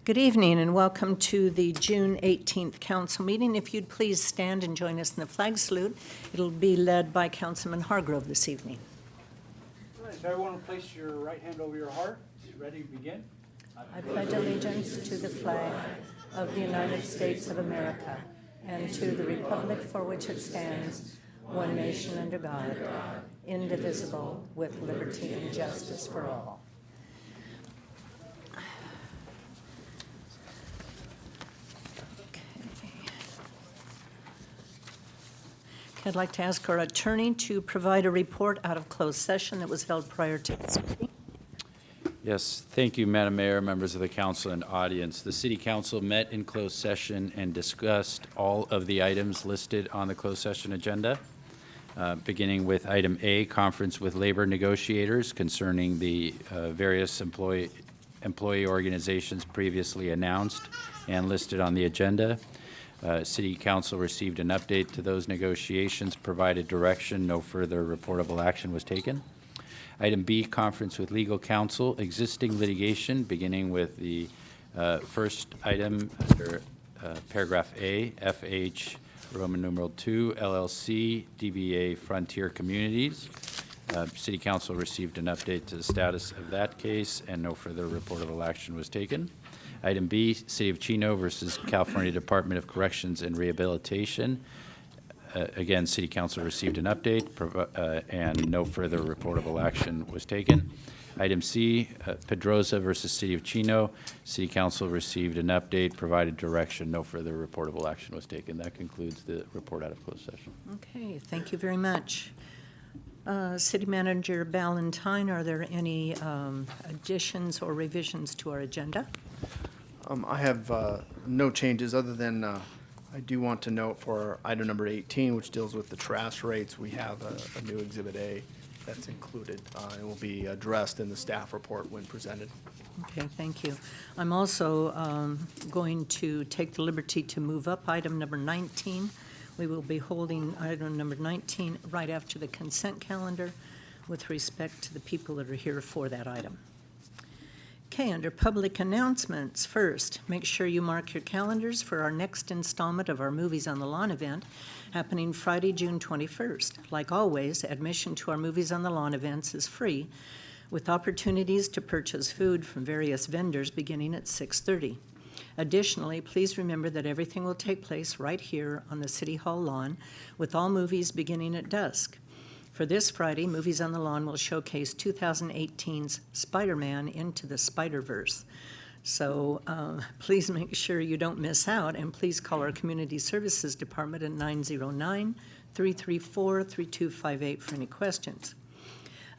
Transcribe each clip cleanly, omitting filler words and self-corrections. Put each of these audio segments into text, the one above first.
Good evening and welcome to the June 18th council meeting. If you'd please stand and join us in the flag salute. It'll be led by Councilman Hargrove this evening. All right, if everyone will place your right hand over your heart, ready to begin? I pledge allegiance to the flag of the United States of America and to the republic for which it stands, one nation under God, indivisible, with liberty and justice for all. I'd like to ask our attorney to provide a report out of closed session that was held prior to this meeting. Yes, thank you, Madam Mayor, members of the council and audience. The City Council met in closed session and discussed all of the items listed on the closed session agenda, beginning with item A, conference with labor negotiators concerning the various employee organizations previously announced and listed on the agenda. City Council received an update to those negotiations, provided direction, no further reportable action was taken. Item B, conference with legal counsel, existing litigation, beginning with the first item under paragraph A, FH Roman numeral 2, LLC, DBA Frontier Communities. City Council received an update to the status of that case and no further reportable action was taken. Item B, City of Chino versus California Department of Corrections and Rehabilitation. Again, City Council received an update and no further reportable action was taken. Item C, Pedroza versus City of Chino. City Council received an update, provided direction, no further reportable action was taken. That concludes the report out of closed session. Okay, thank you very much. City Manager Ballantyne, are there any additions or revisions to our agenda? I have no changes other than I do want to note for item number 18, which deals with the trash rates, we have a new Exhibit A that's included. It will be addressed in the staff report when presented. Okay, thank you. I'm also going to take the liberty to move up item number 19. We will be holding item number 19 right after the consent calendar with respect to the people that are here for that item. Okay, under public announcements, first, make sure you mark your calendars for our next installment of our Movies on the Lawn event happening Friday, June 21st. Like always, admission to our Movies on the Lawn events is free, with opportunities to purchase food from various vendors beginning at 6:30. Additionally, please remember that everything will take place right here on the City Hall lawn, with all movies beginning at dusk. For this Friday, Movies on the Lawn will showcase 2018's Spider-Man Into the Spider-Verse. So please make sure you don't miss out, and please call our Community Services Department at 909-334-3258 for any questions.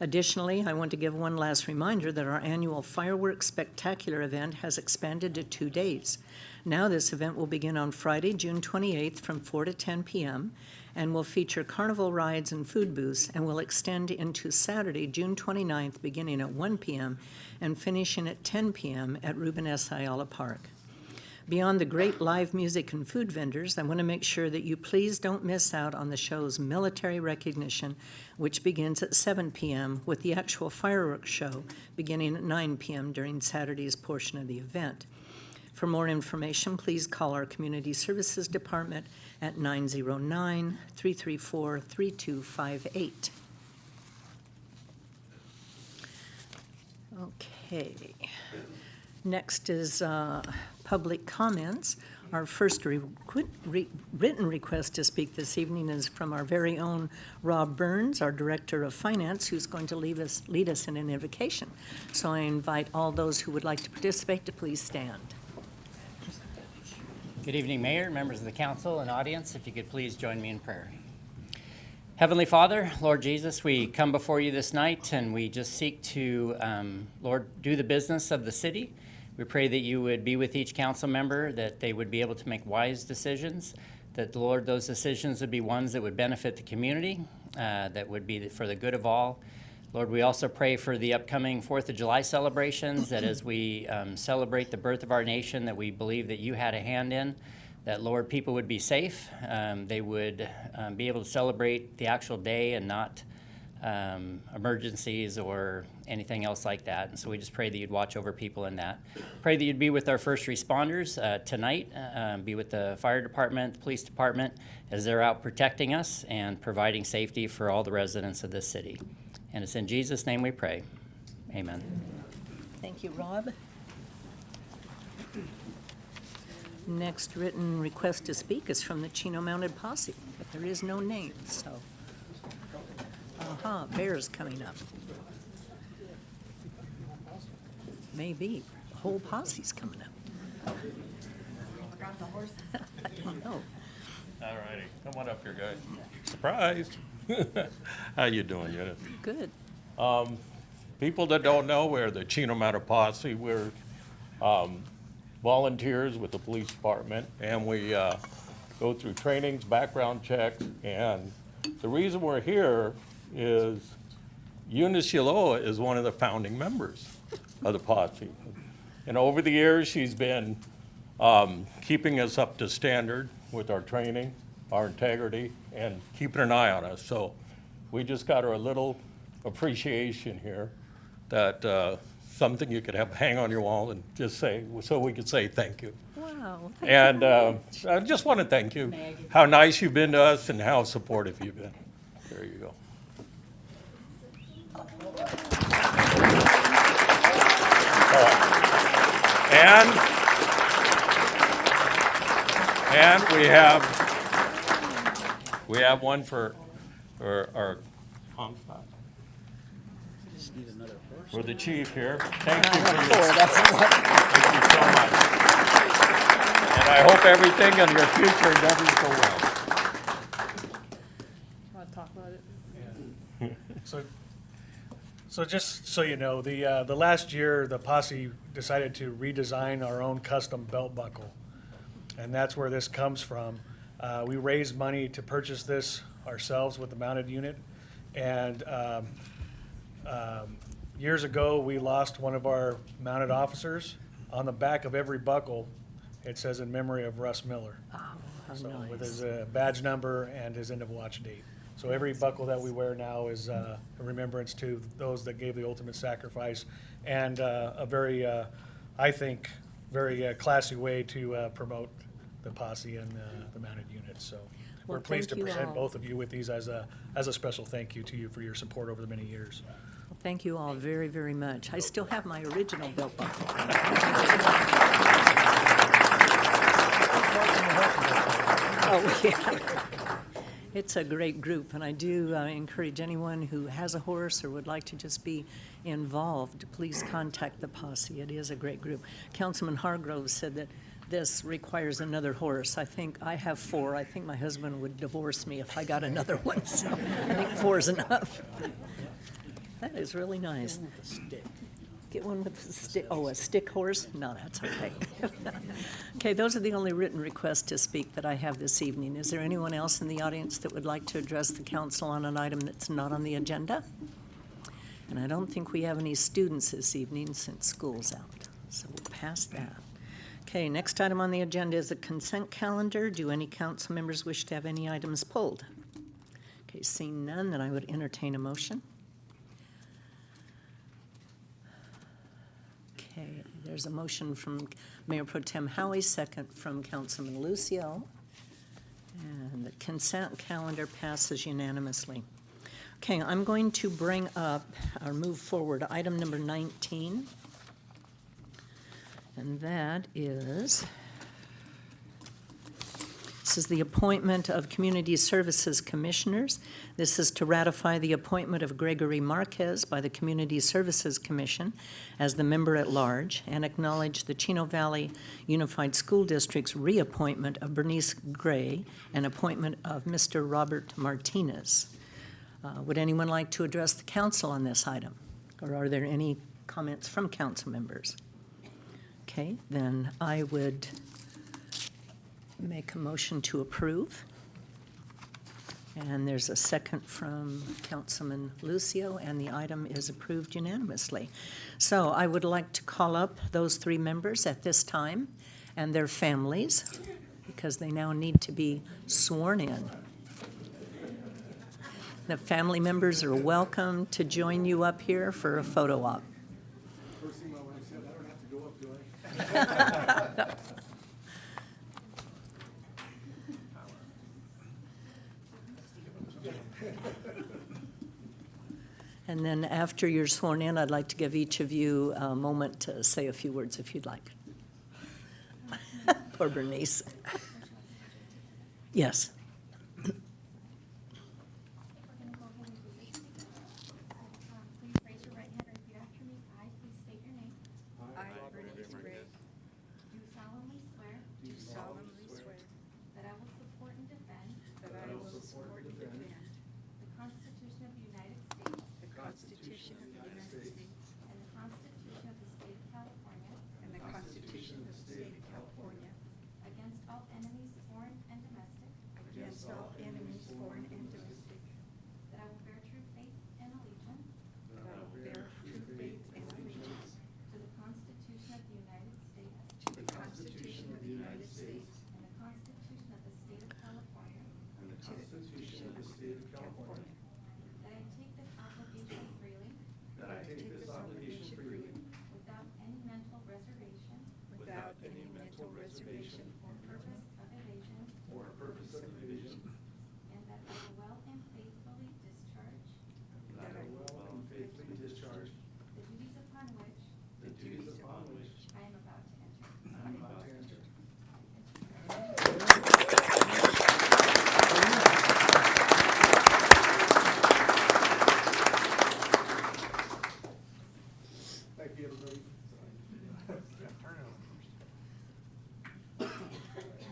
Additionally, I want to give one last reminder that our annual Fireworks Spectacular event has expanded to 2 days. Now this event will begin on Friday, June 28th from 4 to 10 p.m. and will feature carnival rides and food booths and will extend into Saturday, June 29th, beginning at 1 p.m. and finishing at 10 p.m. at Ruben S. Ayala Park. Beyond the great live music and food vendors, I want to make sure that you please don't miss out on the show's military recognition, which begins at 7 p.m. with the actual fireworks show beginning at 9 p.m. during Saturday's portion of the event. For more information, please call our Community Services Department at 909-334-3258. Okay. Next is public comments. Our first written request to speak this evening is from our very own Rob Burns, our Director of Finance, who's going to lead us in an invocation. So I invite all those who would like to participate to please stand. Good evening, Mayor, members of the council and audience. If you could please join me in prayer. Heavenly Father, Lord Jesus, we come before you this night and we just seek to, Lord, do the business of the city. We pray that you would be with each council member, that they would be able to make wise decisions, that, Lord, those decisions would be ones that would benefit the community, that would be for the good of all. Lord, we also pray for the upcoming 4th of July celebrations, that as we celebrate the birth of our nation, that we believe that you had a hand in, that, Lord, people would be safe, they would be able to celebrate the actual day and not emergencies or anything else like that. And so we just pray that you'd watch over people in that. Pray that you'd be with our first responders tonight, be with the fire department, the police department, as they're out protecting us and providing safety for all the residents of this city. And it's in Jesus' name we pray. Amen. Thank you, Rob. Next written request to speak is from the Chino Mounted Posse, but there is no name, so. Bear's coming up. Maybe, the whole posse's coming up. I don't know. All righty, come on up here, guys. Surprise! How you doing, Eunice? Good. People that don't know, we're the Chino Mounted Posse. We're volunteers with the police department, and we go through trainings, background checks, and the reason we're here is Eunice Yaloa is one of the founding members of the posse. And over the years, she's been keeping us up to standard with our training, our integrity, and keeping an eye on us. So we just got her a little appreciation here, that something you could have hang on your wall and just say, so we could say thank you. Wow. And I just want to thank you, how nice you've been to us and how supportive you've been. There you go. And we have one for our Comstock. For the chief here. Thank you for your Thank you so much. And I hope everything in your future doesn't go well. Want to talk about it? So just so you know, the last year, the posse decided to redesign our own custom belt buckle. And that's where this comes from. We raised money to purchase this ourselves with the mounted unit. And years ago, we lost one of our mounted officers. On the back of every buckle, it says in memory of Russ Miller. Oh, how So with nice. his badge number and his end of watch date. So every buckle that we wear now is a remembrance to those that gave the ultimate sacrifice, and a very, I think, very classy way to promote the posse and the mounted unit. So we're Well, pleased to thank you present all. both of you with these as a special thank you to you for your support over the many years. Thank you all very, very much. I still have my original belt buckle. Oh, yeah. It's a great group, and I do encourage anyone who has a horse or would like to just be involved, please contact the posse. It is a great group. Councilman Hargrove said that this requires another horse. I think I have 4. I think my husband would divorce me if I got another one, so I think 4 is enough. That is really nice. Get one with a stick. Oh, a stick horse? No, that's okay. Okay, those are the only written requests to speak that I have this evening. Is there anyone else in the audience that would like to address the council on an item that's not on the agenda? And I don't think we have any students this evening since school's out, so we'll pass that. Okay, next item on the agenda is the consent calendar. Do any council members wish to have any items pulled? Okay, seeing none, then I would entertain a motion. Okay, there's a motion from Mayor Pro Tem Howie, second from Councilman Lucio. And the consent calendar passes unanimously. Okay, I'm going to bring up, or move forward, item number 19. And that is, this is the appointment of Community Services Commissioners. This is to ratify the appointment of Gregory Marquez by the Community Services Commission as the member at large and acknowledge the Chino Valley Unified School District's reappointment of Bernice Gray and appointment of Mr. Robert Martinez. Would anyone like to address the council on this item? Or are there any comments from council members? Okay, then I would make a motion to approve. And there's a second from Councilman Lucio, and the item is approved unanimously. So I would like to call up those 3 members at this time and their families, because they now need to be sworn in. The family members are welcome to join you up here for a photo op. First thing my wife said, I don't have to go up, do I? And then after you're sworn in, I'd like to give each of you a moment to say a few words if you'd like. Poor Bernice. Yes. Please raise your right hand and repeat after me. I, please state your name. I, Bernice Gregg, Do solemnly swear do solemnly swear that I will support and defend that I will support and defend the Constitution of the United States the Constitution of the United States and the Constitution of the State of California and the Constitution of the State of California against all enemies, foreign and domestic, against all enemies, foreign and domestic, that I will bear true faith and allegiance that I will bear true faith and allegiance to the Constitution of the United States to the Constitution of the United States and the Constitution of the State of California, and the Constitution of the State of California, that I take this obligation freely that I take this obligation freely without any mental reservation without any mental reservation or purpose of evasion, or purpose of evasion, and that I will well and faithfully discharge that I will well and faithfully discharge the duties upon which the duties upon which I am about to enter. I am about to enter. Thank you, everybody.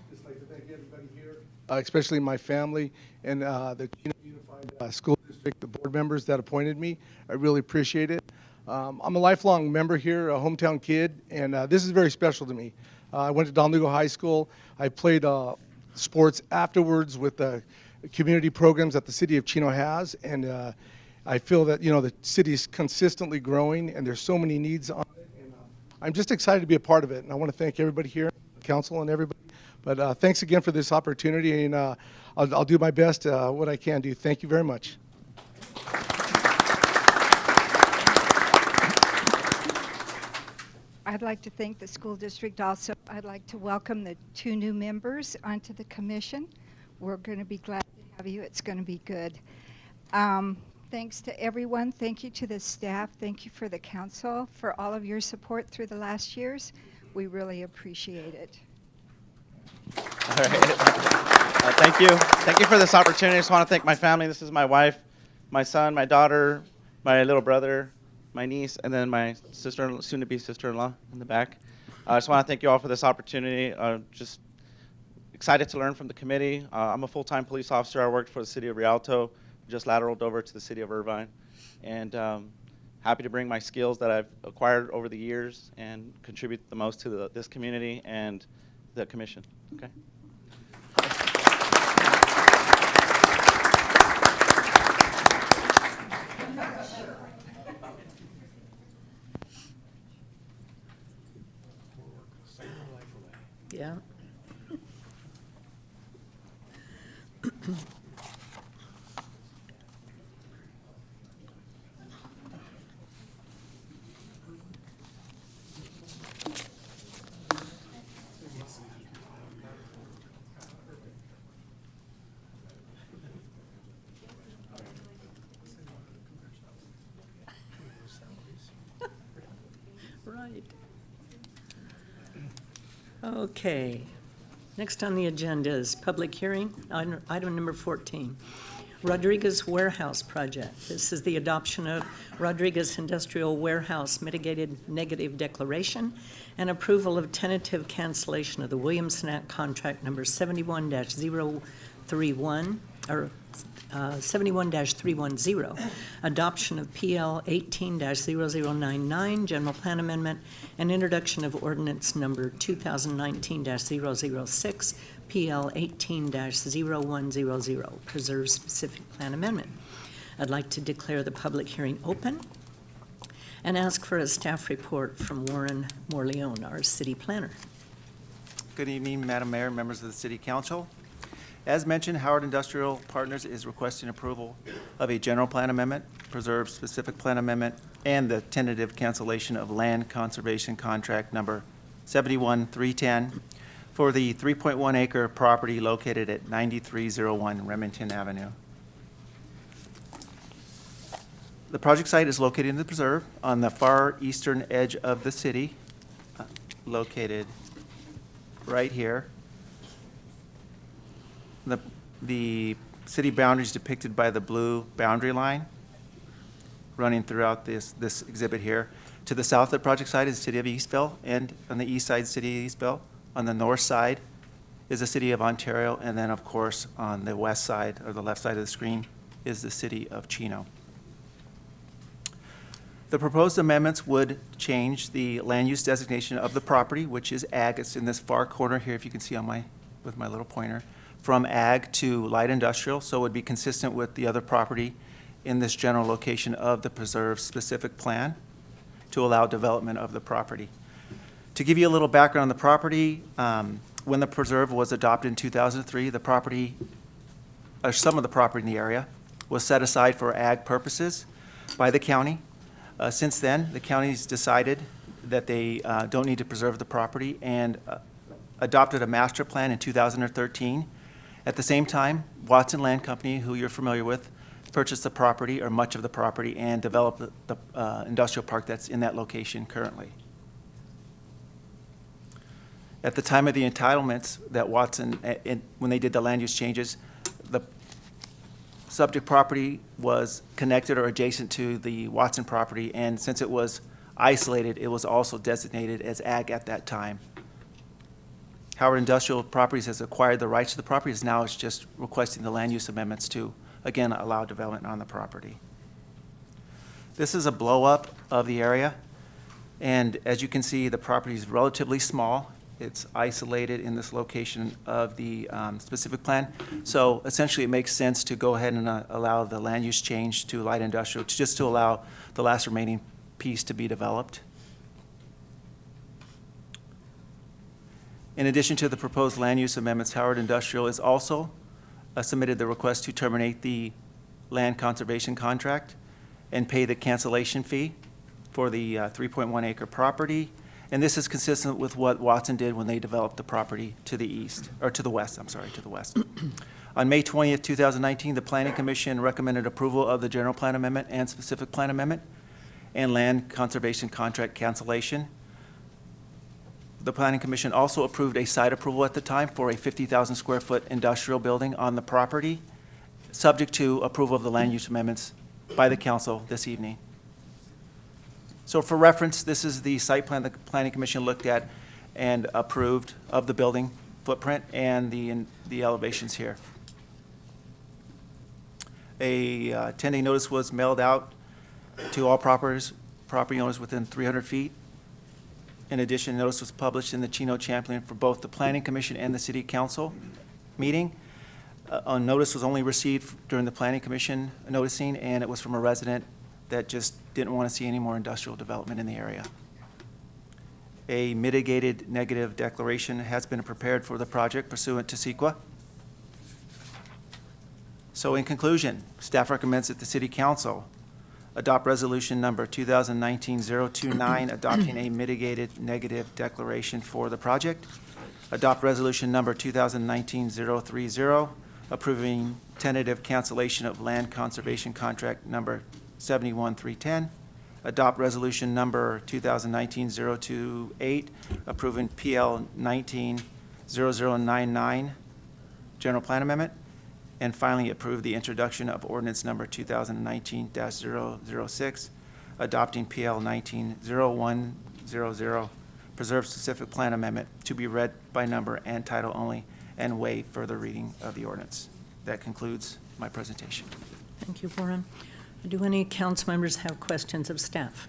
Just like to thank everybody here, especially my family and the Chino Unified School District, the board members that appointed me. I really appreciate it. I'm a lifelong member here, a hometown kid, and this is very special to me. I went to Don Lugo High School. I played sports afterwards with the community programs that the city of Chino has, and I feel that, you know, the city is consistently growing, and there's so many needs on it. And I'm just excited to be a part of it, and I want to thank everybody here, council and everybody. But thanks again for this opportunity, and I'll do my best what I can do. Thank you very much. I'd like to thank the school district also. I'd like to welcome the 2 new members onto the commission. We're going to be glad to have you. It's going to be good. Thanks to everyone. Thank you to the staff. Thank you for the council for all of your support through the last years. We really appreciate it. All right. Thank you. Thank you for this opportunity. I just want to thank my family. This is my wife, my son, my daughter, my little brother, my niece, and then my sister, soon-to-be sister-in-law in the back. I just want to thank you all for this opportunity. Just excited to learn from the committee. I'm a full-time police officer. I worked for the city of Rialto, just lateraled over to the city of Irvine, and happy to bring my skills that I've acquired over the years and contribute the most to this community and the commission. Okay. Yeah. Right. Okay. Next on the agenda is public hearing, item number 14. Rodriguez Warehouse Project. This is the adoption of Rodriguez Industrial Warehouse Mitigated Negative Declaration and approval of tentative cancellation of the Williamson Act contract number 71-031, or 71-310, adoption of PL 18-0099, general plan amendment, and introduction of ordinance number 2019-006, PL 18-0100, preserve specific plan amendment. I'd like to declare the public hearing open and ask for a staff report from Warren Morleone, our city planner. Good evening, Madam Mayor, members of the City Council. As mentioned, Howard Industrial Partners is requesting approval of a general plan amendment, preserve specific plan amendment, and the tentative cancellation of land conservation contract number 71310 for the 3.1 acre property located at 9301 Remington Avenue. The project site is located in the preserve on the far eastern edge of the city, located right here. The city boundary is depicted by the blue boundary line running throughout this exhibit here. To the south of the project site is the city of Eastville, and on the east side, city of Eastville. On the north side is the city of Ontario, and then, of course, on the west side, or the left side of the screen, is the city of Chino. The proposed amendments would change the land use designation of the property, which is ag. It's in this far corner here, if you can see on with my little pointer, from ag to light industrial, so it would be consistent with the other property in this general location of the preserve specific plan to allow development of the property. To give you a little background on the property, when the preserve was adopted in 2003, the property, or some of the property in the area, was set aside for ag purposes by the county. Since then, the county's decided that they don't need to preserve the property and adopted a master plan in 2013. At the same time, Watson Land Company, who you're familiar with, purchased the property, or much of the property, and developed the industrial park that's in that location currently. At the time of the entitlements that Watson, when they did the land use changes, the subject property was connected or adjacent to the Watson property, and since it was isolated, it was also designated as ag at that time. Howard Industrial Properties has acquired the rights to the properties. Now it's just requesting the land use amendments to, again, allow development on the property. This is a blow-up of the area, and as you can see, the property is relatively small. It's isolated in this location of the specific plan. So essentially, it makes sense to go ahead and allow the land use change to light industrial, just to allow the last remaining piece to be developed. In addition to the proposed land use amendments, Howard Industrial has also submitted the request to terminate the land conservation contract and pay the cancellation fee for the 3.1 acre property. And this is consistent with what Watson did when they developed the property to the east, or to the west, I'm sorry, to the west. On May 20th, 2019, the Planning Commission recommended approval of the general plan amendment and specific plan amendment and land conservation contract cancellation. The Planning Commission also approved a site approval at the time for a 50,000 square foot industrial building on the property, subject to approval of the land use amendments by the council this evening. So for reference, this is the site plan the Planning Commission looked at and approved of the building footprint and the elevations here. A 10-day notice was mailed out to all property owners within 300 feet. In addition, notice was published in the Chino Champion for both the Planning Commission and the City Council meeting. A notice was only received during the Planning Commission noticing, and it was from a resident that just didn't want to see any more industrial development in the area. A mitigated negative declaration has been prepared for the project pursuant to CEQA. So in conclusion, staff recommends that the City Council adopt resolution number 2019-029, adopting a mitigated negative declaration for the project. Adopt resolution number 2019-030, approving tentative cancellation of land conservation contract number 71310. Adopt resolution number 2019-028, approving PL 19-0099 general plan amendment. And finally, approve the introduction of ordinance number 2019-006, adopting PL 19-0100, preserve specific plan amendment to be read by number and title only, and waive further reading of the ordinance. That concludes my presentation. Thank you, Warren. Do any council members have questions of staff?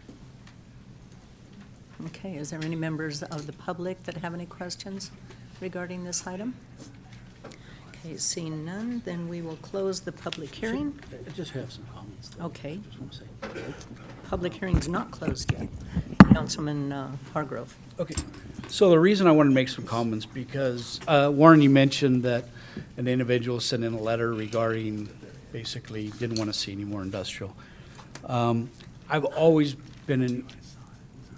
Okay, is there any members of the public that have any questions regarding this item? Okay, seeing none, then we will close the public hearing. I just have some comments. Okay. Just want to say. Public hearing's not closed yet. Councilman Hargrove. Okay, so the reason I wanted to make some comments because, Warren, you mentioned that an individual sent in a letter regarding, basically, didn't want to see any more industrial. I've always been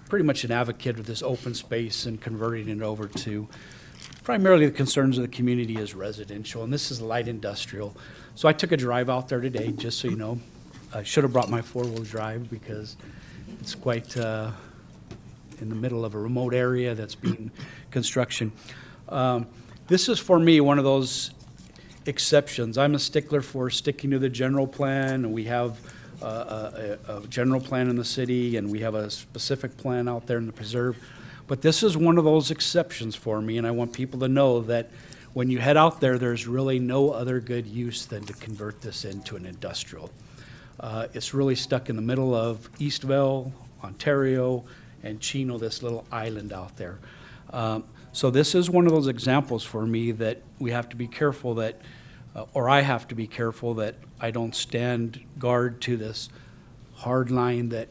pretty much an advocate of this open space and converting it over to primarily the concerns of the community as residential, and this is light industrial. So I took a drive out there today, just so you know. I should have brought my four-wheel drive because it's quite in the middle of a remote area that's being construction. This is, for me, one of those exceptions. I'm a stickler for sticking to the general plan, and we have a general plan in the city, and we have a specific plan out there in the preserve. But this is one of those exceptions for me, and I want people to know that when you head out there, there's really no other good use than to convert this into an industrial. It's really stuck in the middle of Eastville, Ontario, and Chino, this little island out there. So this is one of those examples for me that we have to be careful that, or I have to be careful that I don't stand guard to this hard line that,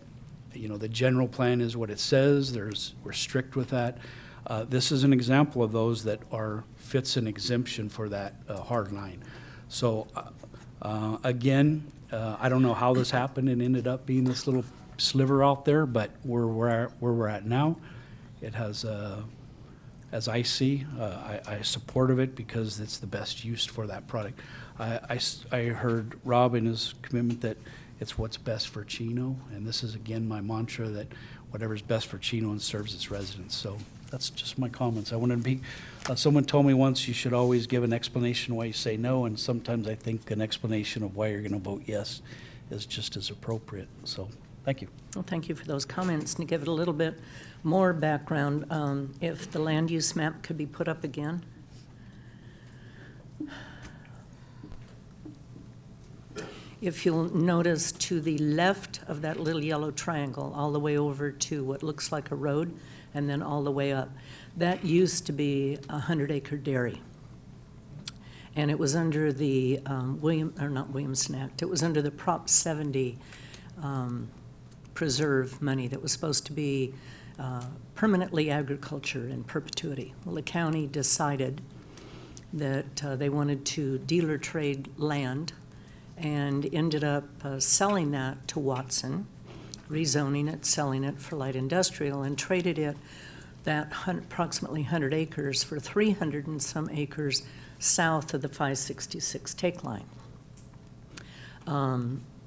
you know, the general plan is what it says. We're strict with that. This is an example of those that fits an exemption for that hard line. So again, I don't know how this happened and ended up being this little sliver out there, but where we're at now, it has, as I see, I support of it because it's the best use for that product. I heard Rob in his commitment that it's what's best for Chino, and this is again my mantra that whatever's best for Chino and serves its residents. So that's just my comments. I wanted to be, someone told me once you should always give an explanation why you say no, and sometimes I think an explanation of why you're going to vote yes is just as appropriate. So thank you. Well, thank you for those comments. And to give it a little bit more background, if the land use map could be put up again. If you'll notice to the left of that little yellow triangle, all the way over to what looks like a road, and then all the way up, that used to be a 100-acre dairy. And it was under the Williamson Act, it was under the Prop 70 preserve money that was supposed to be permanently agriculture in perpetuity. Well, the county decided that they wanted to dealer trade land and ended up selling that to Watson, rezoning it, selling it for light industrial, and traded it, that approximately 100 acres, for 300 and some acres south of the 566 take line,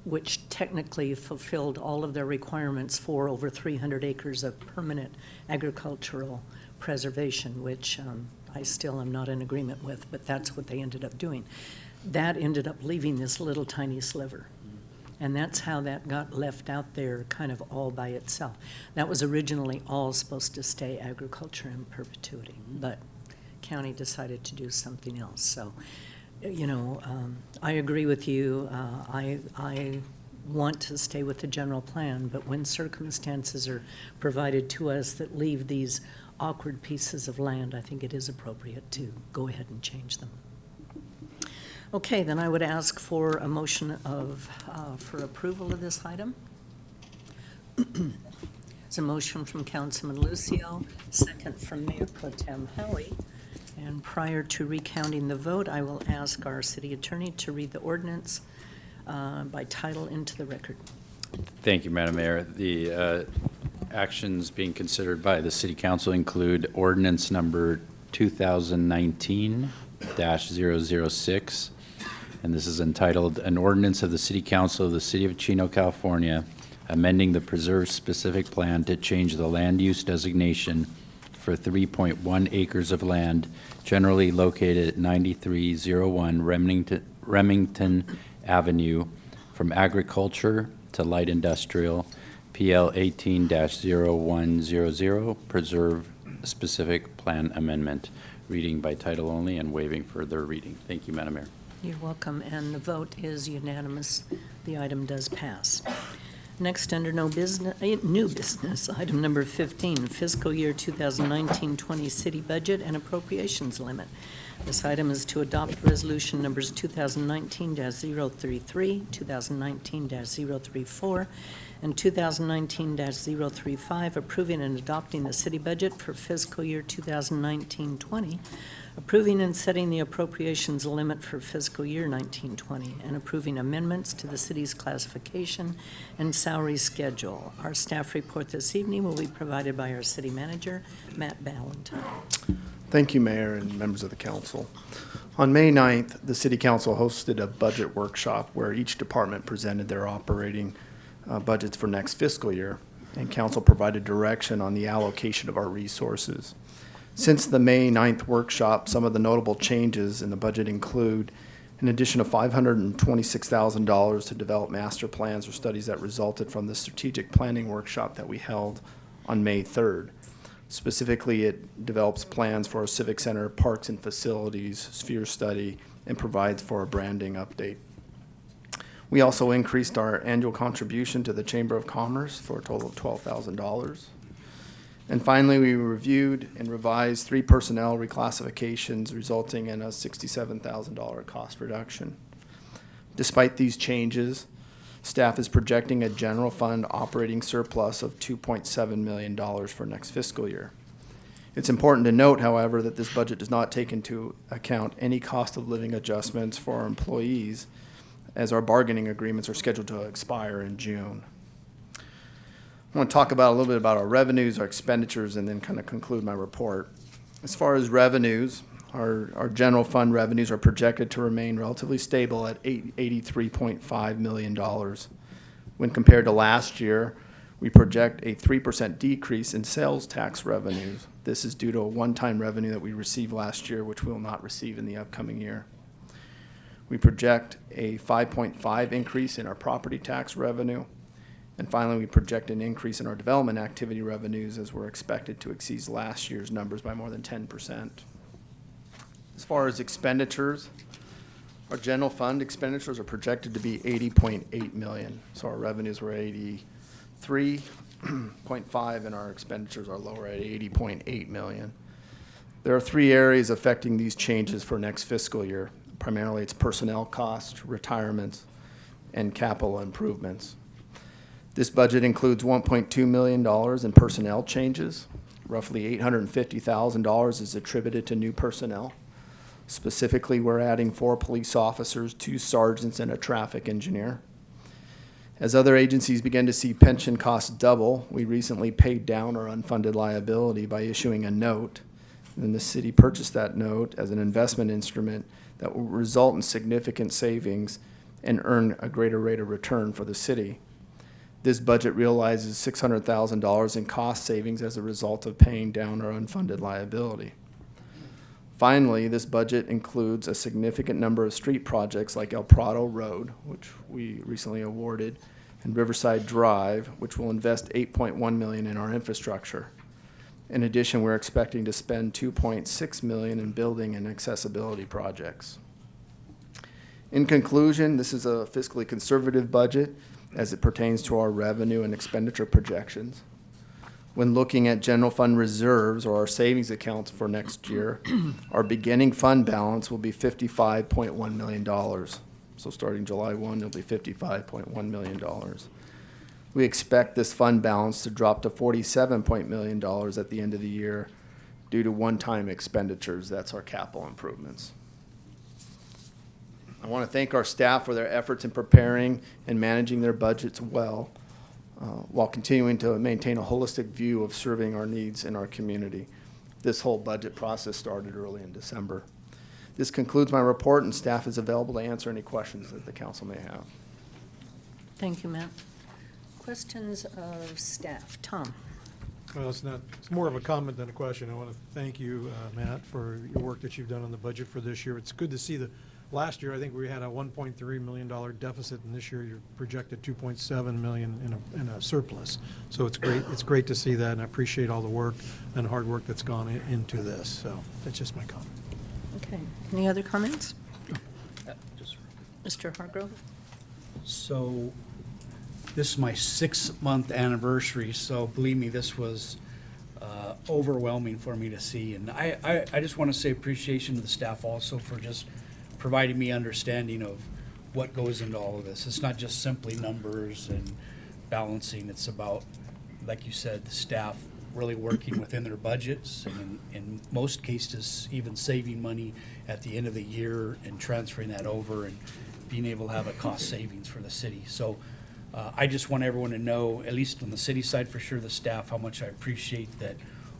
which technically fulfilled all of their requirements for over 300 acres of permanent agricultural preservation, which I still am not in agreement with, but that's what they ended up doing. That ended up leaving this little tiny sliver. And that's how that got left out there kind of all by itself. That was originally all supposed to stay agriculture in perpetuity, but county decided to do something else. So, you know, I agree with you. I want to stay with the general plan, but when circumstances are provided to us that leave these awkward pieces of land, I think it is appropriate to go ahead and change them. Okay, then I would ask for a motion for approval of this item. It's a motion from Councilman Lucio, second from Mayor Pro Tem Howie. And prior to recounting the vote, I will ask our city attorney to read the ordinance by title into the record. Thank you, Madam Mayor. The actions being considered by the City Council include ordinance number 2019-006. And this is entitled, An Ordinance of the City Council of the City of Chino, California, amending the preserve-specific plan to change the land use designation for 3.1 acres of land generally located at 9301 Remington Avenue from agriculture to light industrial, PL 18-0100, preserve-specific plan amendment. Reading by title only and waiving further reading. Thank you, Madam Mayor. You're welcome, and the vote is unanimous. The item does pass. Next, under new business, item number 15, fiscal year 2019-20 city budget and appropriations limit. This item is to adopt resolution numbers 2019-033, 2019-034, and 2019-035, approving and adopting the city budget for fiscal year 2019-20, approving and setting the appropriations limit for fiscal year 1920, and approving amendments to the city's classification and salary schedule. Our staff report this evening will be provided by our city manager, Matt Ballantyne. Thank you, Mayor and members of the council. On May 9th, the City Council hosted a budget workshop where each department presented their operating budgets for next fiscal year, and council provided direction on the allocation of our resources. Since the May 9th workshop, some of the notable changes in the budget include an addition of $526,000 to develop master plans or studies that resulted from the strategic planning workshop that we held on May 3rd. Specifically, it develops plans for our civic center, parks and facilities, sphere study, and provides for a branding update. We also increased our annual contribution to the Chamber of Commerce for a total of $12,000. And finally, we reviewed and revised 3 personnel reclassifications, resulting in a $67,000 cost reduction. Despite these changes, staff is projecting a general fund operating surplus of $2.7 million for next fiscal year. It's important to note, however, that this budget does not take into account any cost of living adjustments for our employees, as our bargaining agreements are scheduled to expire in June. I want to talk about a little bit about our revenues, our expenditures, and then kind of conclude my report. As far as revenues, our general fund revenues are projected to remain relatively stable at $83.5 million. When compared to last year, we project a 3% decrease in sales tax revenues. This is due to a one-time revenue that we received last year, which we will not receive in the upcoming year. We project a 5.5% increase in our property tax revenue. And finally, we project an increase in our development activity revenues, as we're expected to exceed last year's numbers by more than 10%. As far as expenditures, our general fund expenditures are projected to be $80.8 million. So our revenues were $83.5 and our expenditures are lower at $80.8 million. There are 3 areas affecting these changes for next fiscal year. Primarily, it's personnel costs, retirements, and capital improvements. This budget includes $1.2 million in personnel changes. Roughly $850,000 is attributed to new personnel. Specifically, we're adding 4 police officers, 2 sergeants, and a traffic engineer. As other agencies begin to see pension costs double, we recently paid down our unfunded liability by issuing a note. And the city purchased that note as an investment instrument that will result in significant savings and earn a greater rate of return for the city. This budget realizes $600,000 in cost savings as a result of paying down our unfunded liability. Finally, this budget includes a significant number of street projects like El Prado Road, which we recently awarded, and Riverside Drive, which will invest $8.1 million in our infrastructure. In addition, we're expecting to spend $2.6 million in building and accessibility projects. In conclusion, this is a fiscally conservative budget as it pertains to our revenue and expenditure projections. When looking at general fund reserves or our savings accounts for next year, our beginning fund balance will be $55.1 million. So starting July 1, it'll be $55.1 million. We expect this fund balance to drop to $47 million at the end of the year due to one-time expenditures. That's our capital improvements. I want to thank our staff for their efforts in preparing and managing their budgets well, while continuing to maintain a holistic view of serving our needs in our community. This whole budget process started early in December. This concludes my report, and staff is available to answer any questions that the council may have. Thank you, Matt. Questions of staff? Tom? Well, it's more of a comment than a question. I want to thank you, Matt, for your work that you've done on the budget for this year. It's good to see last year, I think we had a $1.3 million deficit, and this year you're projected $2.7 million in a surplus. So it's great. It's great to see that, and I appreciate all the work and hard work that's gone into this. So that's just my comment. Okay. Any other comments? Mr. Hargrove? So this is my 6-month anniversary, so believe me, this was overwhelming for me to see. And I just want to say appreciation to the staff also for just providing me understanding of what goes into all of this. It's not just simply numbers and balancing. It's about, like you said, the staff really working within their budgets, and in most cases, even saving money at the end of the year and transferring that over and being able to have a cost savings for the city. So I just want everyone to know, at least on the city side for sure, the staff, how much I appreciate that,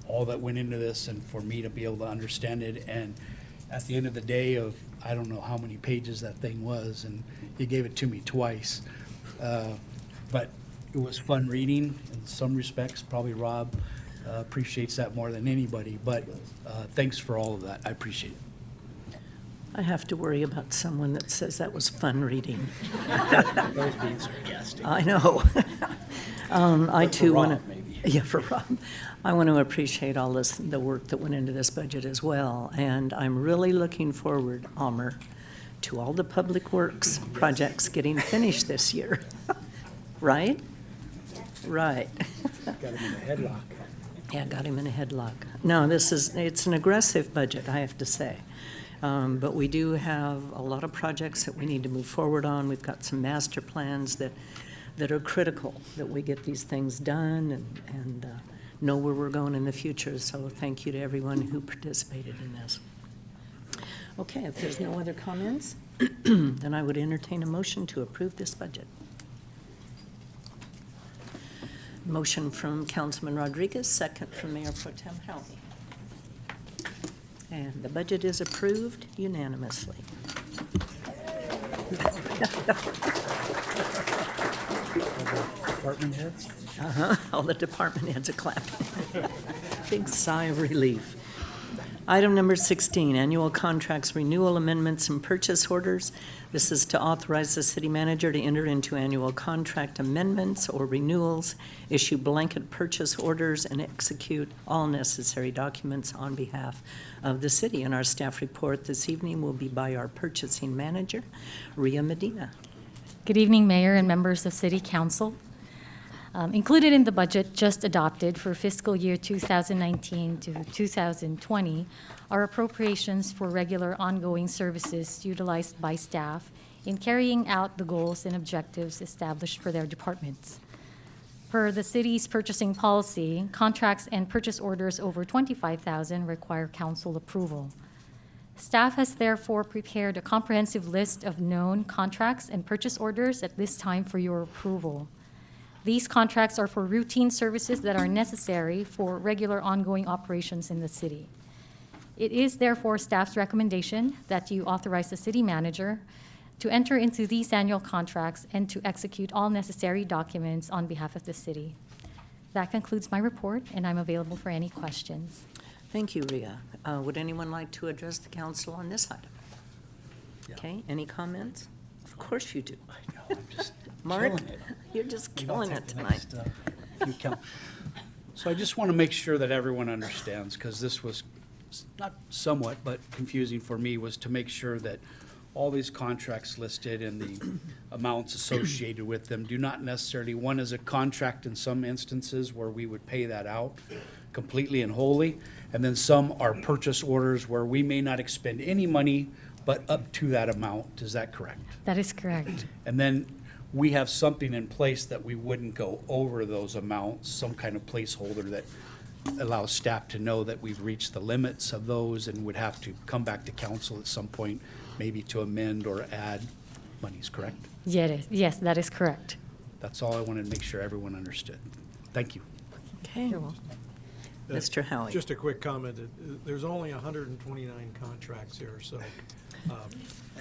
all that went into this, and for me to be able to understand it. And at the end of the day of, I don't know how many pages that thing was, and he gave it to me twice. But it was fun reading in some respects. Probably Rob appreciates that more than anybody, but thanks for all of that. I appreciate it. I have to worry about someone that says that was fun reading. I was being sarcastic. I know. I But for too want Rob, to. maybe. Yeah, for Rob. I want to appreciate all this, the work that went into this budget as well. And I'm really looking forward, Almer, to all the public works projects getting finished this year. Right? Right. Got him in a headlock. Yeah, got him in a headlock. No, it's an aggressive budget, I have to say. But we do have a lot of projects that we need to move forward on. We've got some master plans that are critical, that we get these things done and know where we're going in the future. So thank you to everyone who participated in this. Okay, if there's no other comments, then I would entertain a motion to approve this budget. Motion from Councilman Rodriguez, second from Mayor Pro Tem Howie. And the budget is approved unanimously. Department heads? All the department heads are clapping. Big sigh of relief. Item number 16, annual contracts, renewal amendments, and purchase orders. This is to authorize the city manager to enter into annual contract amendments or renewals, issue blanket purchase orders, and execute all necessary documents on behalf of the city. And our staff report this evening will be by our purchasing manager, Rhea Medina. Good evening, Mayor and members of City Council. Included in the budget just adopted for fiscal year 2019 to 2020 are appropriations for regular ongoing services utilized by staff in carrying out the goals and objectives established for their departments. Per the city's purchasing policy, contracts and purchase orders over $25,000 require council approval. Staff has therefore prepared a comprehensive list of known contracts and purchase orders at this time for your approval. These contracts are for routine services that are necessary for regular ongoing operations in the city. It is therefore staff's recommendation that you authorize the city manager to enter into these annual contracts and to execute all necessary documents on behalf of the city. That concludes my report, and I'm available for any questions. Thank you, Rhea. Would anyone like to address the council on this item? Yeah. Okay, any comments? Of course you do. I know, I'm just Mark, killing it. you're just Maybe I'll killing take it the tonight. next, few count. So I just want to make sure that everyone understands, because this was not somewhat, but confusing for me, was to make sure that all these contracts listed and the amounts associated with them do not necessarily, one is a contract in some instances where we would pay that out completely and wholly, and then some are purchase orders where we may not expend any money but up to that amount. Is that correct? That is correct. And then we have something in place that we wouldn't go over those amounts, some kind of placeholder that allows staff to know that we've reached the limits of those and would have to come back to council at some point, maybe to amend or add monies, correct? Yes, that is correct. That's all I wanted to make sure everyone understood. Thank you. Okay. You're welcome. Mr. Howie. Just a quick comment. There's only 129 contracts here, so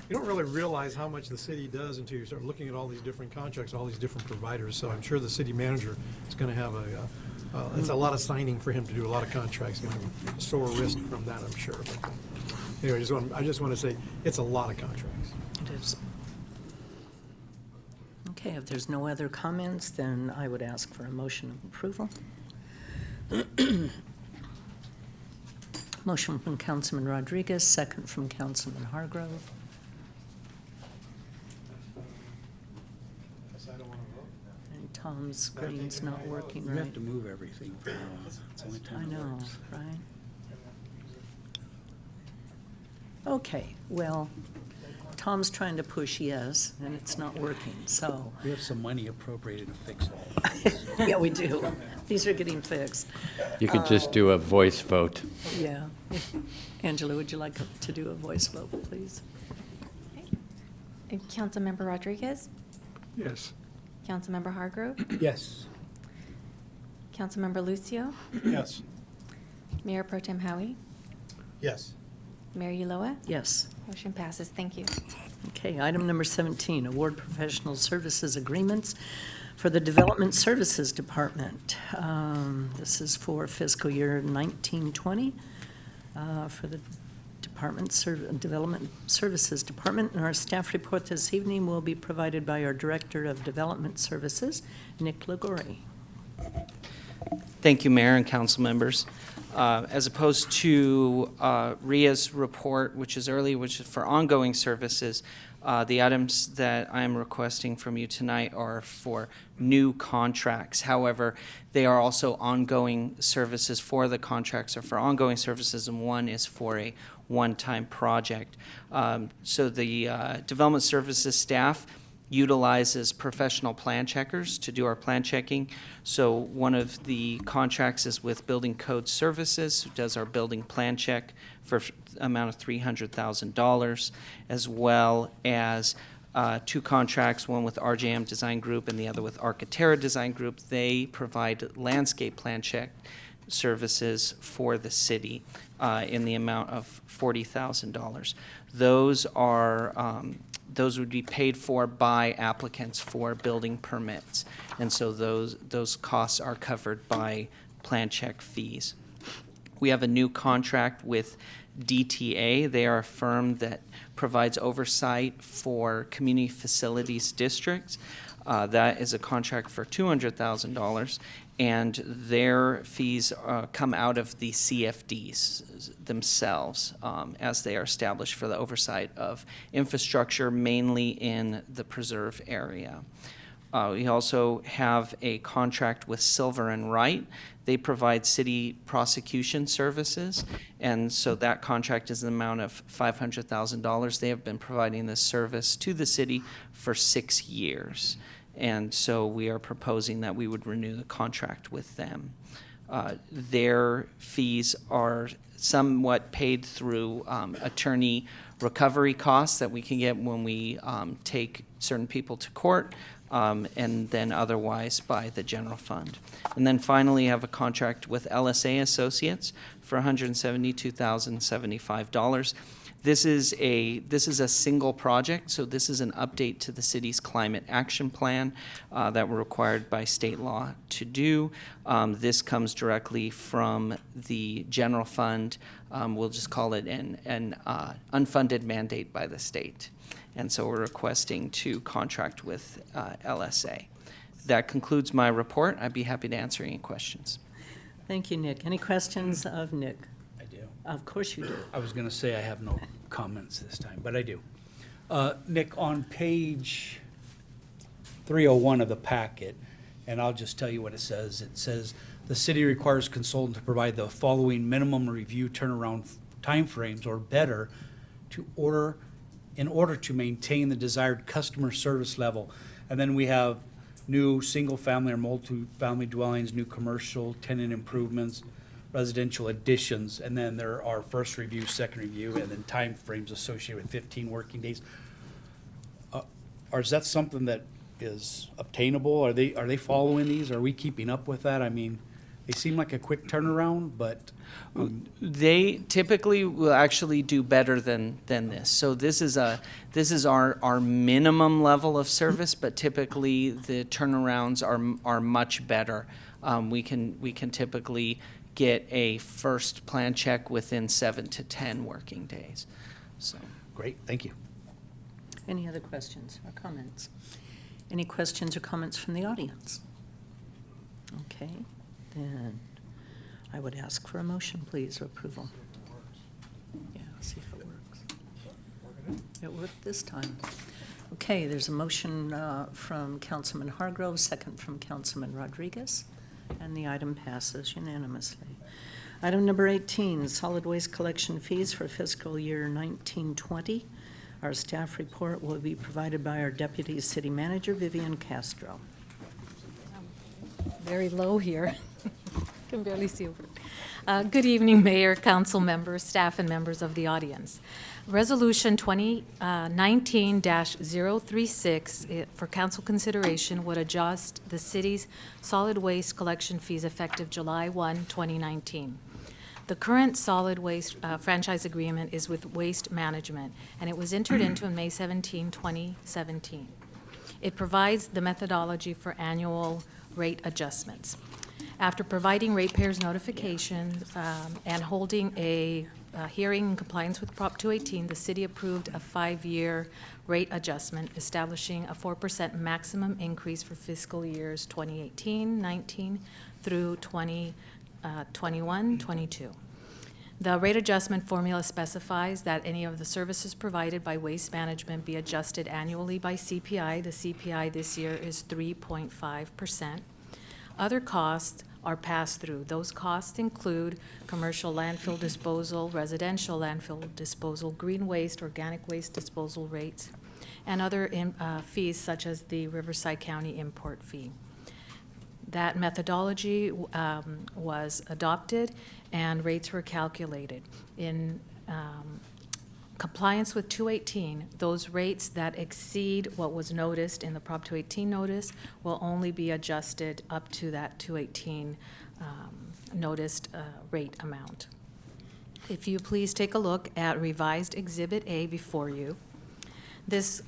you don't really realize how much the city does until you start looking at all these different contracts, all these different providers. So I'm sure the city manager is going to have it's a lot of signing for him to do, a lot of contracts. Going to have a sore wrist from that, I'm sure. But anyway, I just want to say it's a lot of contracts. It is. Okay, if there's no other comments, then I would ask for a motion of approval. Motion from Councilman Rodriguez, second from Councilman Hargrove. And Tom's screen's not working You right. have to move everything for now on. It's the only I time it know, works. right? Okay, well, Tom's trying to push yes, and it's not working, so. We have some money appropriated to fix all. Yeah, we do. These are getting fixed. You could just do a voice vote. Yeah. Angela, would you like to do a voice vote, please? Councilmember Rodriguez? Yes. Councilmember Hargrove? Yes. Councilmember Lucio? Yes. Mayor Pro Tem Howie? Yes. Mayor Ulloa? Yes. Motion passes. Thank you. Okay, item number 17, award professional services agreements for the Development Services Department. This is for fiscal year 1920 for the Development Services Department. And our staff report this evening will be provided by our Director of Development Services, Nick Lagori. Thank you, Mayor and council members. As opposed to RIA's report, which is early, which is for ongoing services, the items that I'm requesting from you tonight are for new contracts. However, they are also ongoing services for the contracts or for ongoing services, and one is for a one-time project. So the development services staff utilizes professional plan checkers to do our plan checking. So one of the contracts is with Building Code Services, who does our building plan check for amount of $300,000, as well as two contracts, one with RJM Design Group and the other with Architera Design Group. They provide landscape plan check services for the city in the amount of $40,000. Those would be paid for by applicants for building permits, and so those costs are covered by plan check fees. We have a new contract with DTA. They are a firm that provides oversight for community facilities districts. That is a contract for $200,000, and their fees come out of the CFDs themselves as they are established for the oversight of infrastructure, mainly in the preserve area. We also have a contract with Silver and Wright. They provide city prosecution services, and so that contract is an amount of $500,000. They have been providing this service to the city for 6 years, and so we are proposing that we would renew the contract with them. Their fees are somewhat paid through attorney recovery costs that we can get when we take certain people to court, and then otherwise by the general fund. And then finally, I have a contract with LSA Associates for $172,075. This is a single project, so this is an update to the city's climate action plan that we're required by state law to do. This comes directly from the general fund. We'll just call it an unfunded mandate by the state. And so we're requesting to contract with LSA. That concludes my report. I'd be happy to answer any questions. Thank you, Nick. Any questions of Nick? I do. Of course you do. I was going to say I have no comments this time, but I do. Nick, on page 301 of the packet, and I'll just tell you what it says. It says, the city requires consultant to provide the following minimum review turnaround timeframes or better in order to maintain the desired customer service level. And then we have new single-family or multi-family dwellings, new commercial, tenant improvements, residential additions, and then there are first review, second review, and then time frames associated with 15 working days. Or is that something that is obtainable? Are they following these? Are we keeping up with that? I mean, they seem like a quick turnaround, but they typically will actually do better than this. So this is our minimum level of service, but typically the turnarounds are much better. We can typically get a first plan check within 7 to 10 working days. So great, thank you. Any other questions or comments? Any questions or comments from the audience? Okay, then I would ask for a motion, please, or approval. Yeah, see if it works. It worked this time. Okay, there's a motion from Councilman Hargrove, second from Councilman Rodriguez, and the item passes unanimously. Item number 18, solid waste collection fees for fiscal year 1920. Our staff report will be provided by our Deputy City Manager, Vivian Castro. Very low here. Can barely see over. Good evening, Mayor, council members, staff, and members of the audience. Resolution 2019-036 for council consideration would adjust the city's solid waste collection fees effective July 1, 2019. The current solid waste franchise agreement is with Waste Management, and it was entered into on May 17, 2017. It provides the methodology for annual rate adjustments. After providing ratepayers notification and holding a hearing in compliance with Prop 218, the city approved a 5-year rate adjustment establishing a 4% maximum increase for fiscal years 2018-19 through 2021-22. The rate adjustment formula specifies that any of the services provided by Waste Management be adjusted annually by CPI. The CPI this year is 3.5%. Other costs are passed through. Those costs include commercial landfill disposal, residential landfill disposal, green waste, organic waste disposal rates, and other fees such as the Riverside County import fee. That methodology was adopted and rates were calculated. In compliance with 218, those rates that exceed what was noticed in the Prop 218 notice will only be adjusted up to that 218 noticed rate amount. If you please take a look at revised Exhibit A before you. This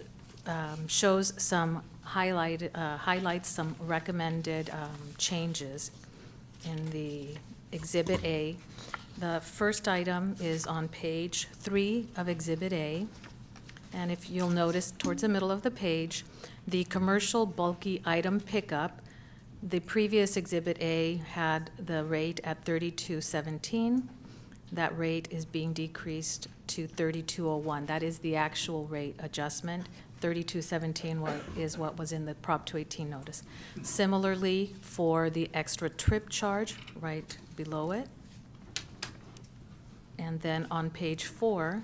shows some highlights some recommended changes in the Exhibit A. The first item is on page 3 of Exhibit A. And if you'll notice towards the middle of the page, the commercial bulky item pickup, the previous Exhibit A had the rate at $32.17. That rate is being decreased to $32.01. That is the actual rate adjustment. $32.17 is what was in the Prop 218 notice. Similarly, for the extra trip charge, right below it. And then on page 4,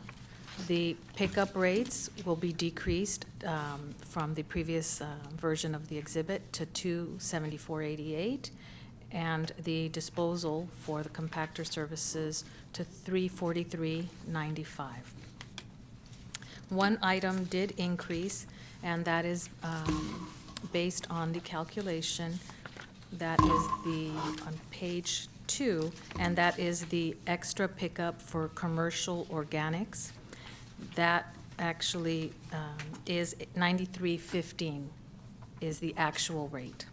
the pickup rates will be decreased from the previous version of the exhibit to $274.88, and the disposal for the compactor services to $343.95. One item did increase, and that is based on the calculation that is on page 2, and that is the extra pickup for commercial organics. That actually is $93.15 is the actual rate.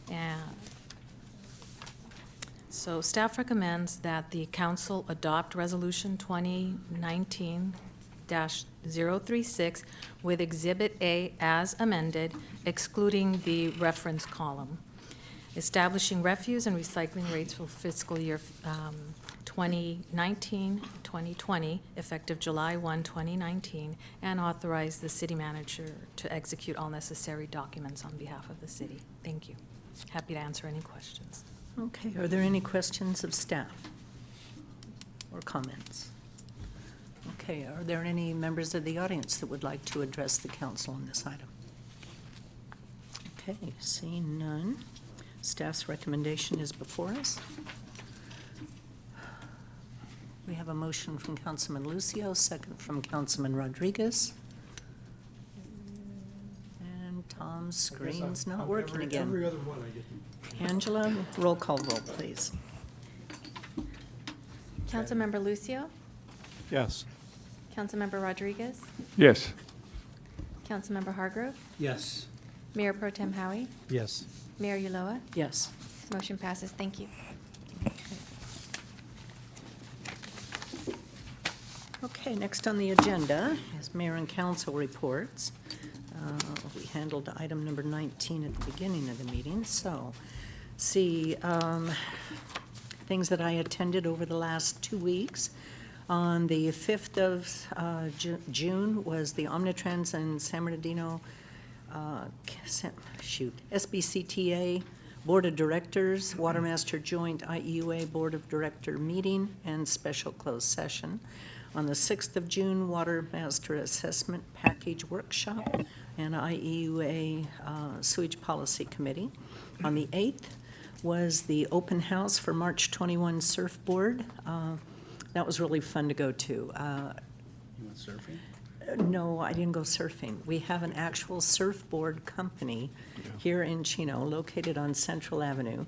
And so staff recommends that the council adopt Resolution 2019-036 with Exhibit A as amended, excluding the reference column, establishing refuse and recycling rates for fiscal year 2019-2020, effective July 1, 2019, and authorize the city manager to execute all necessary documents on behalf of the city. Thank you. Happy to answer any questions. Okay, are there any questions of staff or comments? Okay, are there any members of the audience that would like to address the council on this item? Okay, seeing none, staff's recommendation is before us. We have a motion from Councilman Lucio, second from Councilman Rodriguez. And Tom's screen's not working again. Every other one I get. Angela, roll call vote, please. Councilmember Lucio? Yes. Councilmember Rodriguez? Yes. Councilmember Hargrove? Yes. Mayor Pro Tem Howie? Yes. Mayor Ulloa? Yes. Motion passes. Thank you. Okay, next on the agenda is mayor and council reports. We handled item number 19 at the beginning of the meeting, so see things that I attended over the last 2 weeks. On the 5th of June was the Omnitrans and San Bernardino SBCTA Board of Directors, Watermaster Joint IEUA Board of Director meeting and special closed session. On the 6th of June, Water Master Assessment Package Workshop and IEUA Sewage Policy Committee. On the 8th was the open house for March 21 surfboard. That was really fun to go to. You went surfing? No, I didn't go surfing. We have an actual surfboard company here in Chino, located on Central Avenue.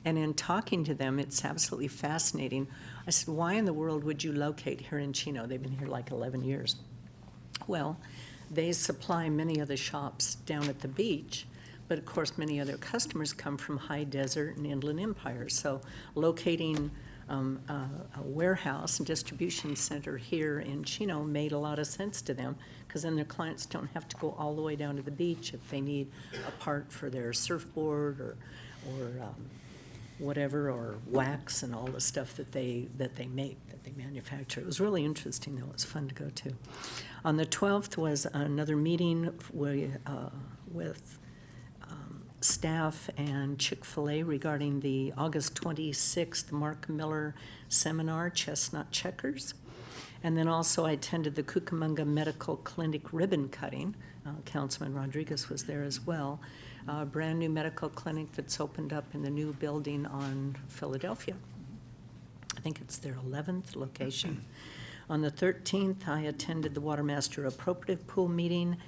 And in talking to them, it's absolutely fascinating. I said, why in the world would you locate here in Chino? They've been here like 11 years. Well, they supply many of the shops down at the beach, but of course, many other customers come from high desert and inland empires. So locating a warehouse and distribution center here in Chino made a lot of sense to them, because then their clients don't have to go all the way down to the beach if they need a part for their surfboard or whatever, or wax and all the stuff that they make, that they manufacture. It was really interesting, though. It was fun to go to. On the 12th was another meeting with staff and Chick-fil-A regarding the August 26th Mark Miller Seminar, Chestnut Checkers. And then also I attended the Cucamonga Medical Clinic ribbon cutting. Councilman Rodriguez was there as well. A brand-new medical clinic that's opened up in the new building on Philadelphia. I think it's their 11th location. On the 13th, I attended the Water Master Appropriative Pool meeting,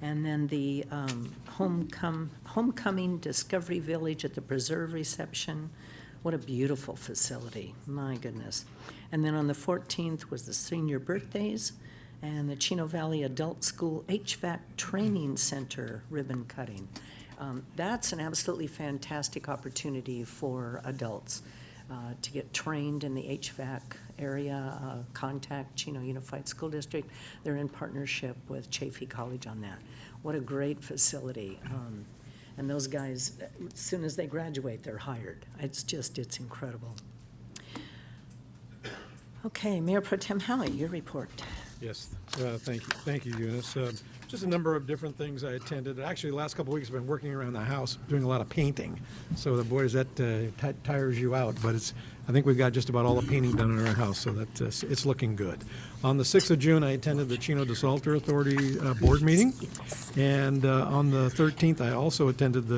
and then the Homecoming Discovery Village at the Preserve reception. What a beautiful facility, my goodness. And then on the 14th was the senior birthdays and the Chino Valley Adult School HVAC Training Center ribbon cutting. That's an absolutely fantastic opportunity for adults to get trained in the HVAC area. Contact Chino Unified School District. They're in partnership with Chaffey College on that. What a great facility. And those guys, as soon as they graduate, they're hired. It's incredible. Okay, Mayor Pro Tem Howie, your report. Yes, thank you, Eunice. Just a number of different things I attended. Actually, the last couple of weeks I've been working around the house, doing a lot of painting. So the boys, that tires you out, but I think we've got just about all the painting done in our house, so that it's looking good. On the 6th of June, I attended the Chino Desalter Authority board meeting, and on the 13th, I also attended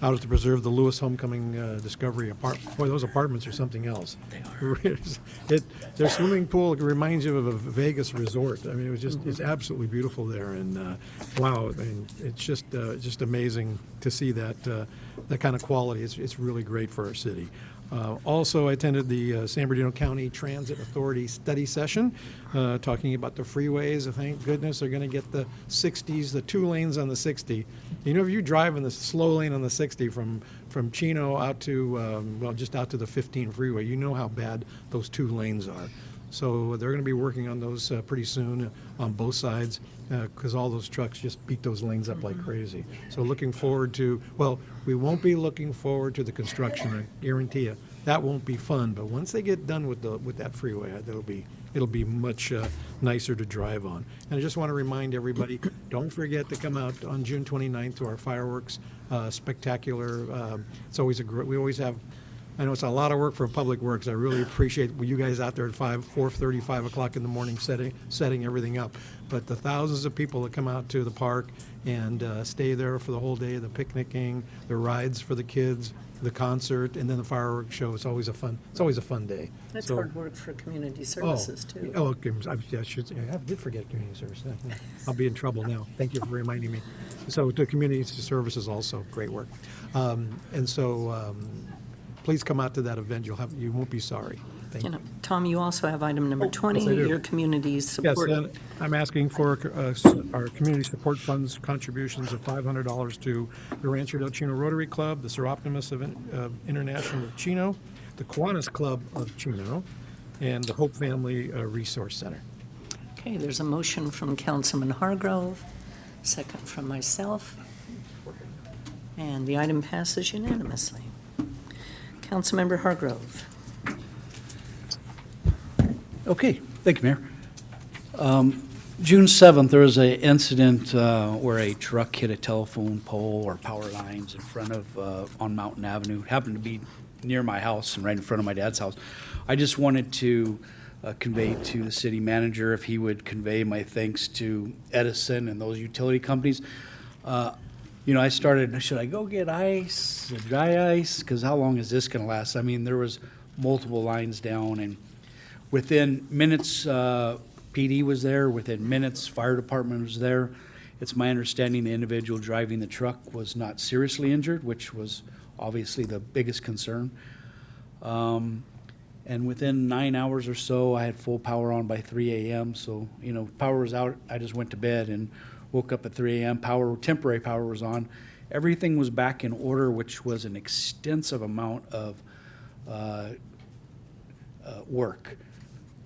out at the Preserve, the Lewis Homecoming Discovery apartment. Boy, those apartments are something else. They are. Their swimming pool reminds you of a Vegas resort. I mean, it's absolutely beautiful there, and wow, I mean, it's just amazing to see that kind of quality. It's really great for our city. Also, I attended the San Bernardino County Transit Authority study session, talking about the freeways. Thank goodness they're going to get the 60s, the 2 lanes on the 60. You know, if you drive in the slow lane on the 60 from Chino out to, just out to the 15 freeway, you know how bad those 2 lanes are. So they're going to be working on those pretty soon on both sides, because all those trucks just beat those lanes up like crazy. So looking forward to, well, we won't be looking forward to the construction, I guarantee you. That won't be fun, but once they get done with that freeway, it'll be much nicer to drive on. And I just want to remind everybody, don't forget to come out on June 29th to our fireworks spectacular. It's always we always have. I know it's a lot of work for Public Works. I really appreciate you guys out there at 4:30, 5 o'clock in the morning setting everything up. But the thousands of people that come out to the park and stay there for the whole day, the picnicking, the rides for the kids, the concert, and then the fireworks show. It's always a fun day. That's hard work for community services, too. Oh, okay. I did forget community services. I'll be in trouble now. Thank you for reminding me. So to community services also, great work. Please come out to that event. You won't be sorry. Thank you. Tom, you also have item number 20, yes, I do. your community support. Yes, I'm asking for our community support funds contributions of $500 to the Rancho del Chino Rotary Club, the Sir Optimus of International of Chino, the Kiwanis Club of Chino, and the Hope Family Resource Center. Okay, there's a motion from Councilman Hargrove, second from myself, and the item passes unanimously. Councilmember Hargrove. Okay, thank you, Mayor. June 7th, there was an incident where a truck hit a telephone pole or power lines in front of, on Mountain Avenue. It happened to be near my house and right in front of my dad's house. I just wanted to convey to the city manager if he would convey my thanks to Edison and those utility companies. You know, I started, should I go get ice, dry ice? Because how long is this going to last? I mean, there was multiple lines down, and within minutes, PD was there. Within minutes, fire department was there. It's my understanding the individual driving the truck was not seriously injured, which was obviously the biggest concern. And within 9 hours or so, I had full power on by 3 a.m. So, you know, power was out. I just went to bed and woke up at 3 a.m. Temporary power was on. Everything was back in order, which was an extensive amount of work.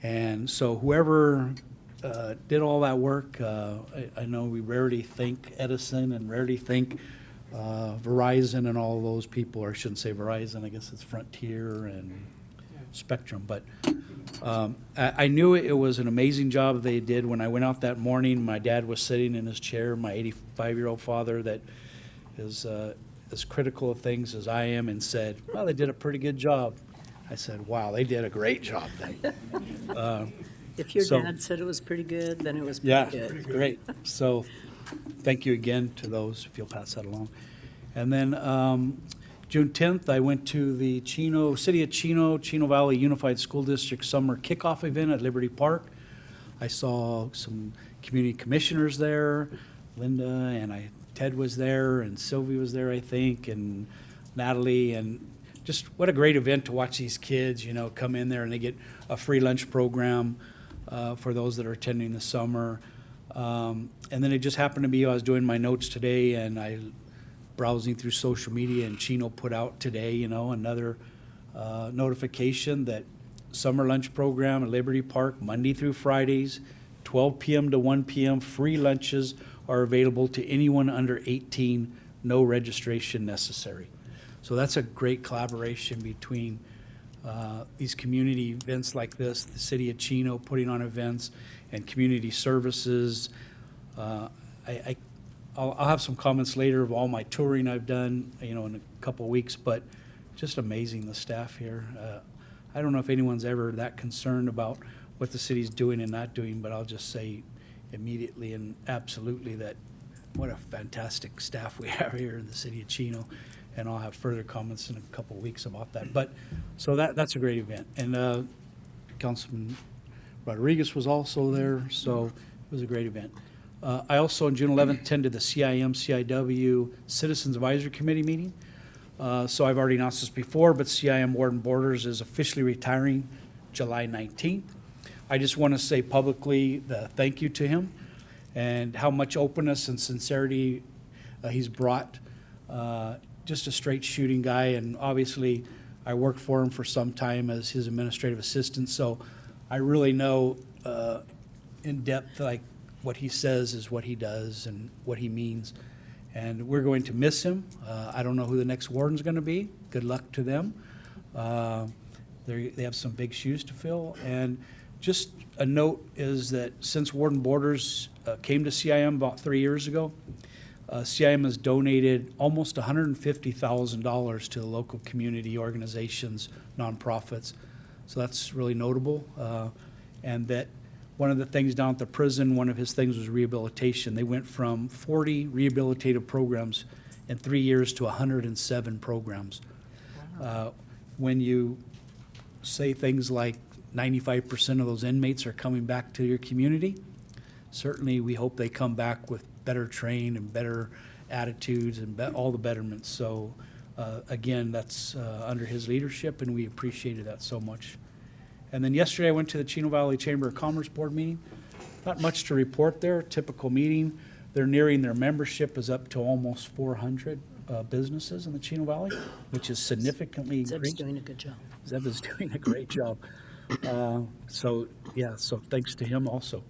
And so whoever did all that work, I know we rarely thank Edison and rarely thank Verizon and all those people, or I shouldn't say Verizon, I guess it's Frontier and Spectrum. But I knew it was an amazing job they did. When I went out that morning, my dad was sitting in his chair, my 85-year-old father that is as critical of things as I am, and said, well, they did a pretty good job. I said, wow, they did a great job then. If your So- dad said it was pretty good, then it was Yeah, pretty good. great. So thank you again to those, if you'll pass that along. And then June 10th, I went to the City of Chino Valley Unified School District Summer Kickoff Event at Liberty Park. I saw some community commissioners there, Linda, and Ted was there, and Sylvie was there, I think, and Natalie, and just what a great event to watch these kids, you know, come in there and they get a free lunch program for those that are attending the summer. And then it just happened to be, I was doing my notes today and I browsing through social media, and Chino put out today, you know, another notification that summer lunch program at Liberty Park, Monday through Fridays, 12 p.m. to 1 p.m. Free lunches are available to anyone under 18, no registration necessary. So that's a great collaboration between these community events like this, the City of Chino putting on events, and community services. I'll have some comments later of all my touring I've done, you know, in a couple of weeks, but just amazing, the staff here. I don't know if anyone's ever that concerned about what the city's doing and not doing, but I'll just say immediately and absolutely that what a fantastic staff we have here in the City of Chino. And I'll have further comments in a couple of weeks about that. But, so that's a great event. And Councilman Rodriguez was also there, so it was a great event. I also, on June 11th, attended the CIM-CIW Citizens Advisory Committee meeting. So I've already announced this before, but CIM Warden Borders is officially retiring July 19th. I just want to say publicly the thank you to him and how much openness and sincerity he's brought. Just a straight shooting guy, and obviously I worked for him for some time as his administrative assistant, so I really know in depth like what he says is what he does and what he means. And we're going to miss him. I don't know who the next warden's going to be. Good luck to them. They have some big shoes to fill. And just a note is that since Warden Borders came to CIM about 3 years ago, CIM has donated almost $150,000 to the local community organizations, nonprofits. So that's really notable. And that one of the things down at the prison, one of his things was rehabilitation. They went from 40 rehabilitative programs in 3 years to 107 programs. When you say things like 95% of those inmates are coming back to your community, certainly we hope they come back with better trained and better attitudes and all the betterments. So again, that's under his leadership, and we appreciated that so much. And then yesterday I went to the Chino Valley Chamber of Commerce Board meeting. Not much to report there, typical meeting. They're nearing their membership is up to almost 400 businesses in the Chino Valley, which is significantly Zeb's increased. doing a good job. Zeb is doing a great job. So thanks to him also.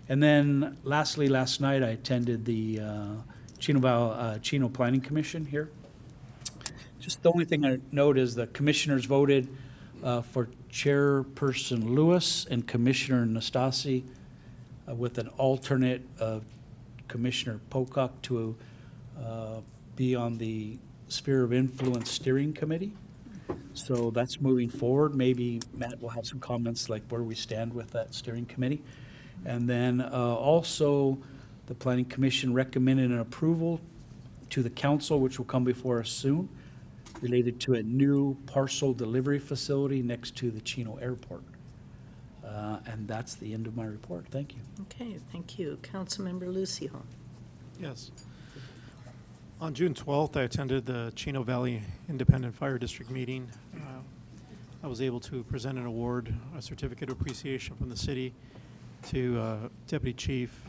And then lastly, last night I attended the Chino Planning Commission here. Just the only thing I note is the commissioners voted for Chairperson Lewis and Commissioner Nastasi with an alternate of Commissioner Pocock to be on the Sphere of Influence Steering Committee. So that's moving forward. Maybe Matt will have some comments like where we stand with that steering committee. And then also, the Planning Commission recommended an approval to the council, which will come before us soon, related to a new parcel delivery facility next to the Chino Airport. And that's the end of my report. Thank you. Okay, thank you. Councilmember Lucio. Yes. On June 12th, I attended the Chino Valley Independent Fire District meeting. I was able to present an award, a certificate of appreciation from the city to Deputy Chief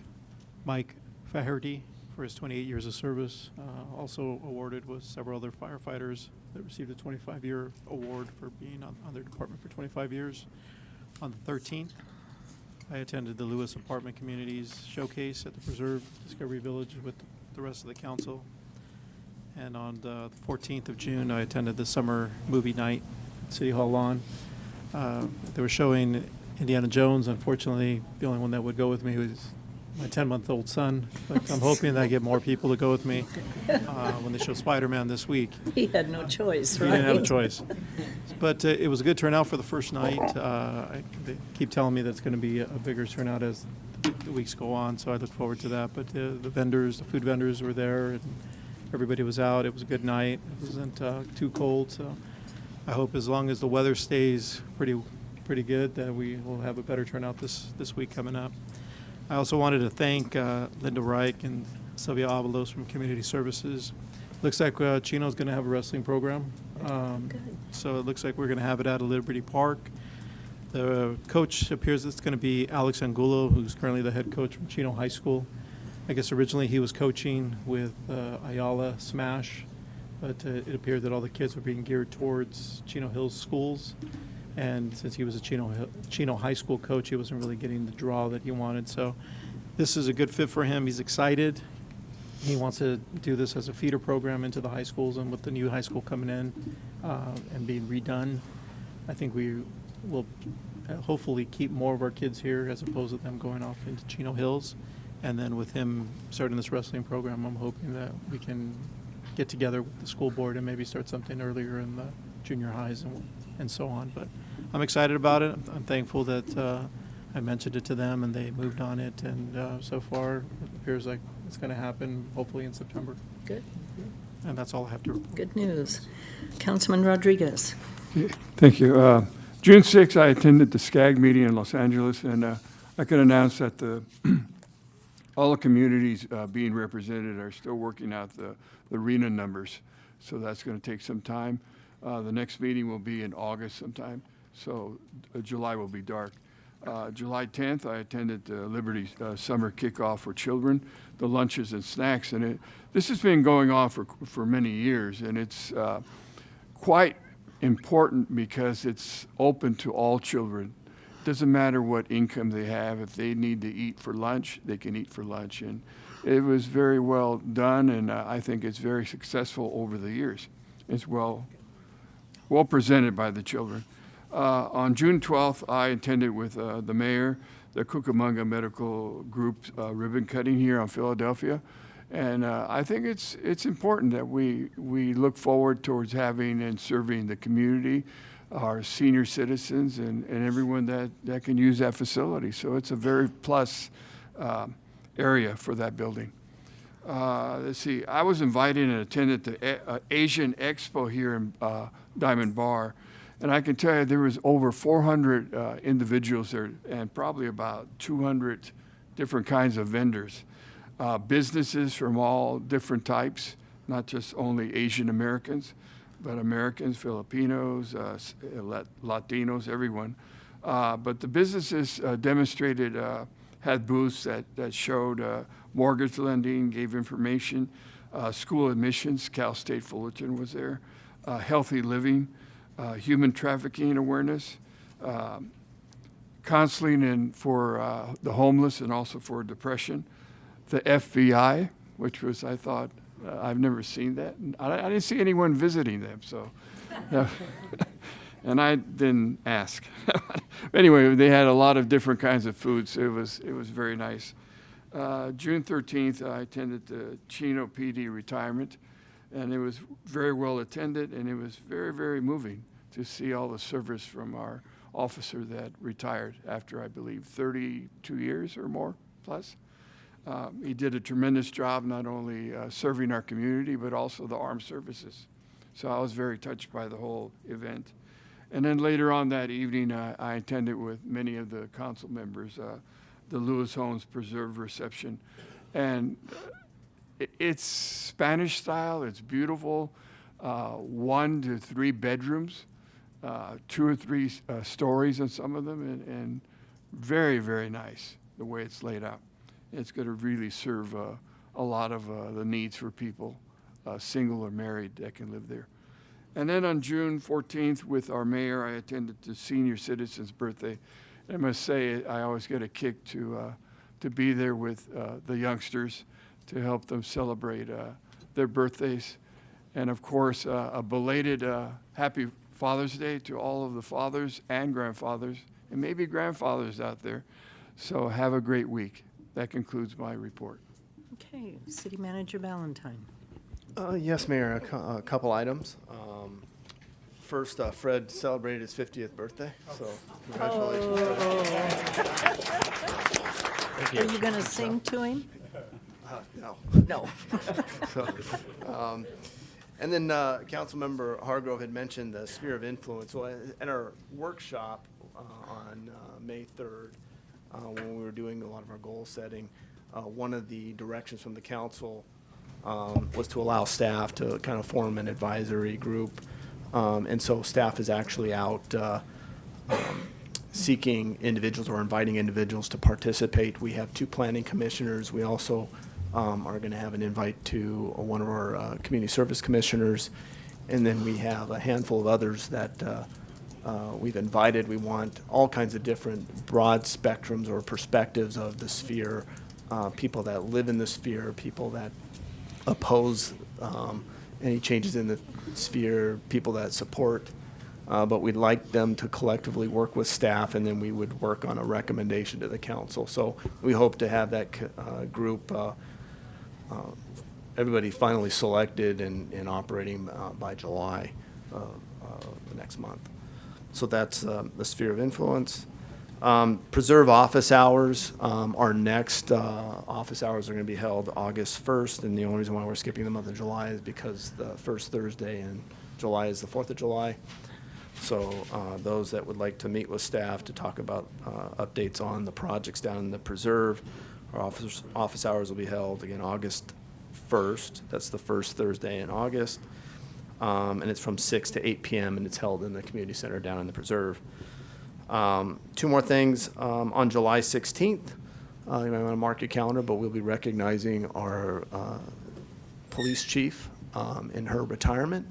Mike Faherty for his 28 years of service. Also awarded was several other firefighters that received a 25-year award for being on their department for 25 years. On the 13th, I attended the Lewis Apartment Communities Showcase at the Preserve Discovery Village with the rest of the council. And on the 14th of June, I attended the summer movie night at City Hall lawn. They were showing Indiana Jones. Unfortunately, the only one that would go with me was my 10-month-old son. But I'm hoping that I get more people to go with me when they show Spider-Man this week. He had no choice, He right? didn't have a choice. But it was a good turnout for the first night. They keep telling me that it's going to be a bigger turnout as the weeks go on, so I look forward to that. But the vendors, the food vendors were there, and everybody was out. It was a good night. It wasn't too cold, so I hope as long as the weather stays pretty good that we will have a better turnout this week coming up. I also wanted to thank Linda Reich and Sylvia Avalos from Community Services. Looks like Chino's going to have a wrestling program. So it looks like we're going to have it out of Liberty Park. The coach appears it's going to be Alex Angulo, who's currently the head coach from Chino High School. I guess originally he was coaching with Ayala Smash, but it appeared that all the kids were being geared towards Chino Hills schools. And since he was a Chino High School coach, he wasn't really getting the draw that he wanted. So this is a good fit for him. He's excited. He wants to do this as a feeder program into the high schools, and with the new high school coming in and being redone, I think we will hopefully keep more of our kids here as opposed to them going off into Chino Hills. And then with him starting this wrestling program, I'm hoping that we can get together with the school board and maybe start something earlier in the junior highs and so on. But I'm excited about it. I'm thankful that I mentioned it to them and they moved on it. And so far, it appears like it's going to happen hopefully in September. Good. And that's all I have to report. Good news. Councilman Rodriguez. Thank you. June 6th, I attended the SCAG meeting in Los Angeles, and I can announce that all the communities being represented are still working out the RENA numbers, so that's going to take some time. The next meeting will be in August sometime, so July will be dark. July 10th, I attended the Liberty Summer Kickoff for Children, the lunches and snacks, and this has been going on for many years, and it's quite important because it's open to all children. Doesn't matter what income they have. If they need to eat for lunch, they can eat for lunch, and it was very well done, and I think it's very successful over the years. It's well presented by the children. On June 12th, I attended with the mayor, the Cucamonga Medical Group ribbon cutting here on Philadelphia. And I think it's important that we look forward towards having and serving the community, our senior citizens, and everyone that can use that facility. So it's a very plus area for that building. Let's see, I was invited and attended the Asian Expo here in Diamond Bar. And I can tell you there was over 400 individuals there and probably about 200 different kinds of vendors. Businesses from all different types, not just only Asian Americans, but Americans, Filipinos, Latinos, everyone. But the businesses demonstrated, had booths that showed mortgage lending, gave information, school admissions, Cal State Fullerton was there, healthy living, human trafficking awareness, counseling for the homeless and also for depression, the FBI, which was, I thought, I've never seen that. I didn't see anyone visiting them, so. And I didn't ask. Anyway, they had a lot of different kinds of foods. It was very nice. June 13th, I attended the Chino Pd Retirement, and it was very well attended, and it was very, very moving. to see all the service from our officer that retired after, I believe, 32 years or more plus. He did a tremendous job not only serving our community, but also the armed services. So I was very touched by the whole event. And then later on that evening, I attended with many of the council members the Lewis Holmes Preserve reception. And it's Spanish style, it's beautiful, 1 to 3 bedrooms, 2 or 3 stories on some of them, and very, very nice the way it's laid out. It's going to really serve a lot of the needs for people, single or married, that can live there. And then on June 14th, with our mayor, I attended the senior citizen's birthday. I must say, I always get a kick to be there with the youngsters to help them celebrate their birthdays. And of course, a belated happy Father's Day to all of the fathers and grandfathers, and maybe grandfathers out there. So have a great week. That concludes my report. Okay, City Manager Ballantyne. Yes, Mayor, a couple items. First, Fred celebrated his 50th birthday, so congratulations. Are you going to sing to him? No. No. So, and then Councilmember Hargrove had mentioned the sphere of influence. So at our workshop on May 3rd, when we were doing a lot of our goal setting, one of the directions from the council was to allow staff to kind of form an advisory group. And so staff is actually out seeking individuals or inviting individuals to participate. We have 2 planning commissioners. We also are going to have an invite to one of our community service commissioners. And then we have a handful of others that we've invited. We want all kinds of different broad spectrums or perspectives of the sphere, people that live in the sphere, people that oppose any changes in the sphere, people that support, but we'd like them to collectively work with staff, and then we would work on a recommendation to the council. So we hope to have that group, everybody finally selected and operating by July next month. So that's the sphere of influence. Preserve office hours. Our next office hours are going to be held August 1st, and the only reason why we're skipping the month of July is because the first Thursday in July is the 4th of July. So those that would like to meet with staff to talk about updates on the projects down in the preserve, our office hours will be held again August 1st. That's the first Thursday in August, and it's from 6 to 8 p.m. and it's held in the community center down in the preserve. 2 more things. On July 16th, you might want to mark your calendar, but we'll be recognizing our police chief in her retirement.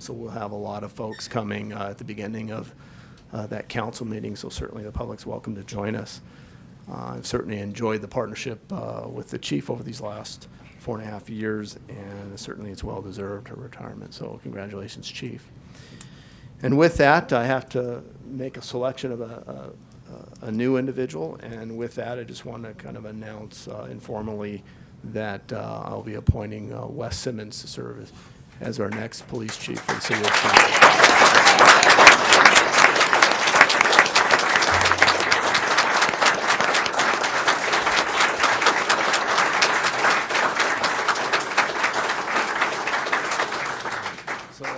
So we'll have a lot of folks coming at the beginning of that council meeting, so certainly the public's welcome to join us. I've certainly enjoyed the partnership with the chief over these last 4.5 years, and certainly it's well-deserved, her retirement. So congratulations, chief. And with that, I have to make a selection of a new individual, and with that, I just want to kind of announce informally that I'll be appointing Wes Simmons to serve as our next police chief for the city of Chino.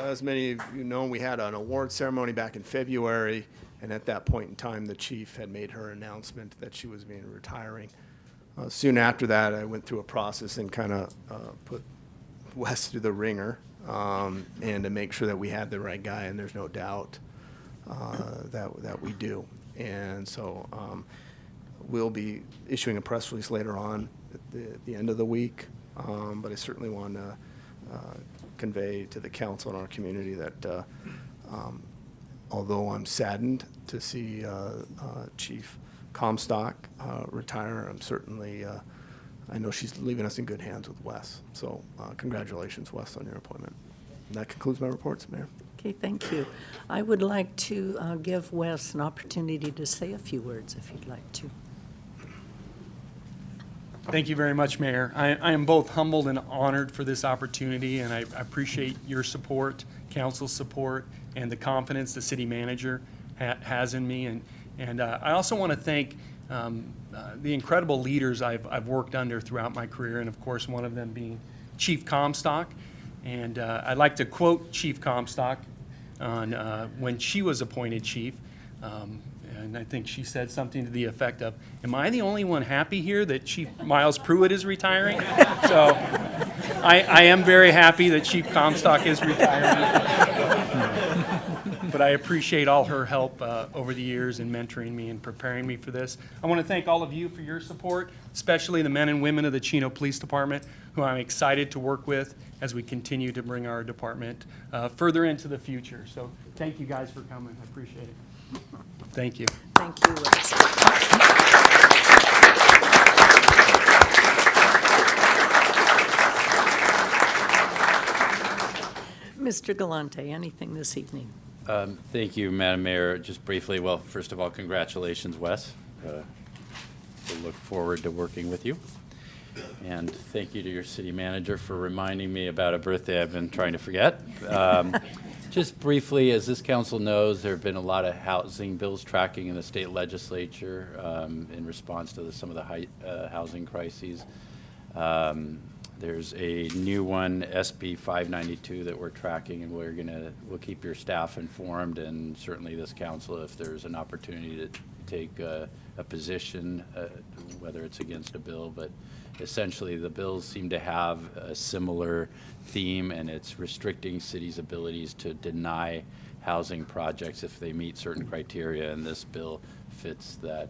As many of you know, we had an award ceremony back in February, and at that point in time, the chief had made her announcement that she was being retiring. Soon after that, I went through a process and kind of put Wes through the ringer, and to make sure that we had the right guy, and there's no doubt that we do. And so we'll be issuing a press release later on at the end of the week, but I certainly want to convey to the council and our community that although I'm saddened to see Chief Comstock retire, I'm certainly, I know she's leaving us in good hands with Wes. So congratulations, Wes, on your appointment. And that concludes my reports, Mayor. Okay, thank you. I would like to give Wes an opportunity to say a few words if you'd like to. Thank you very much, Mayor. I am both humbled and honored for this opportunity, and I appreciate your support, council's support, and the confidence the city manager has in me. And I also want to thank the incredible leaders I've worked under throughout my career, and of course, one of them being Chief Comstock. And I'd like to quote Chief Comstock on when she was appointed chief. And I think she said something to the effect of, "Am I the only one happy here that Chief Miles Pruitt is retiring?" So I am very happy that Chief Comstock is retiring. But I appreciate all her help over the years in mentoring me and preparing me for this. I want to thank all of you for your support, especially the men and women of the Chino Police Department, who I'm excited to work with as we continue to bring our department further into the future. So thank you guys for coming. I appreciate it. Thank you. Thank you, Wes. Mr. Galante, anything this evening? Thank you, Madam Mayor. Just briefly, well, first of all, congratulations, Wes. We look forward to working with you. And thank you to your city manager for reminding me about a birthday I've been trying to forget. Just briefly, as this council knows, there have been a lot of housing bills tracking in the state legislature in response to some of the housing crises. There's a new one, SB 592, that we're tracking, and we'll keep your staff informed, and certainly this council, if there's an opportunity to take a position, whether it's against a bill. But essentially, the bills seem to have a similar theme, and it's restricting cities' abilities to deny housing projects if they meet certain criteria, and this bill fits that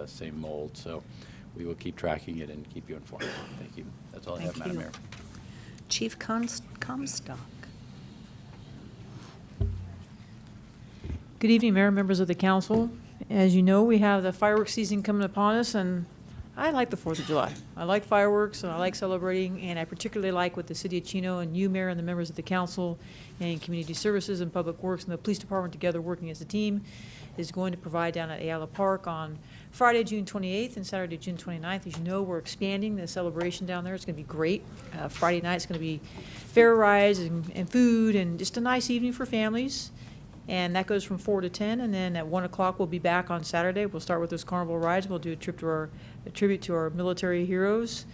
same mold. So we will keep tracking it and keep you informed. Thank you. That's all I have, Madam Mayor. Chief Comstock. Good evening, Mayor, members of the council. As you know, we have the fireworks season coming upon us, and I like the 4th of July. I like fireworks, and I like celebrating, and I particularly like what the City of Chino and you, Mayor, and the members of the council and Community Services and Public Works and the Police Department together working as a team is going to provide down at Ayala Park on Friday, June 28th and Saturday, June 29th. As you know, we're expanding the celebration down there. It's going to be great. Friday night is going to be fair rides and food and just a nice evening for families. And that goes from 4 to 10, and then at 1 o'clock we'll be back on Saturday. We'll start with those carnival rides. We'll do a tribute to our military heroes,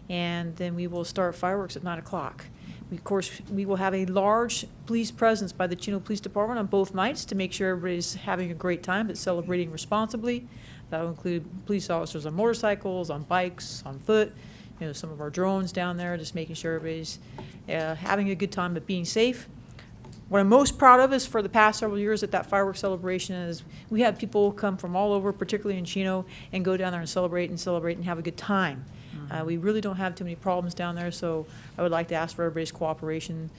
and then we will start fireworks at 9 o'clock. Of course, we will have a large police presence by the Chino Police Department on both nights to make sure everybody's having a great time but celebrating responsibly. That will include police officers on motorcycles, on bikes, on foot, some of our drones down there, just making sure everybody's having a good time but being safe. What I'm most proud of is for the past several years at that fireworks celebration is we had people come from all over, particularly in Chino, and go down there and celebrate and have a good time. We really don't have too many problems down there, so I would like to ask for everybody's cooperation,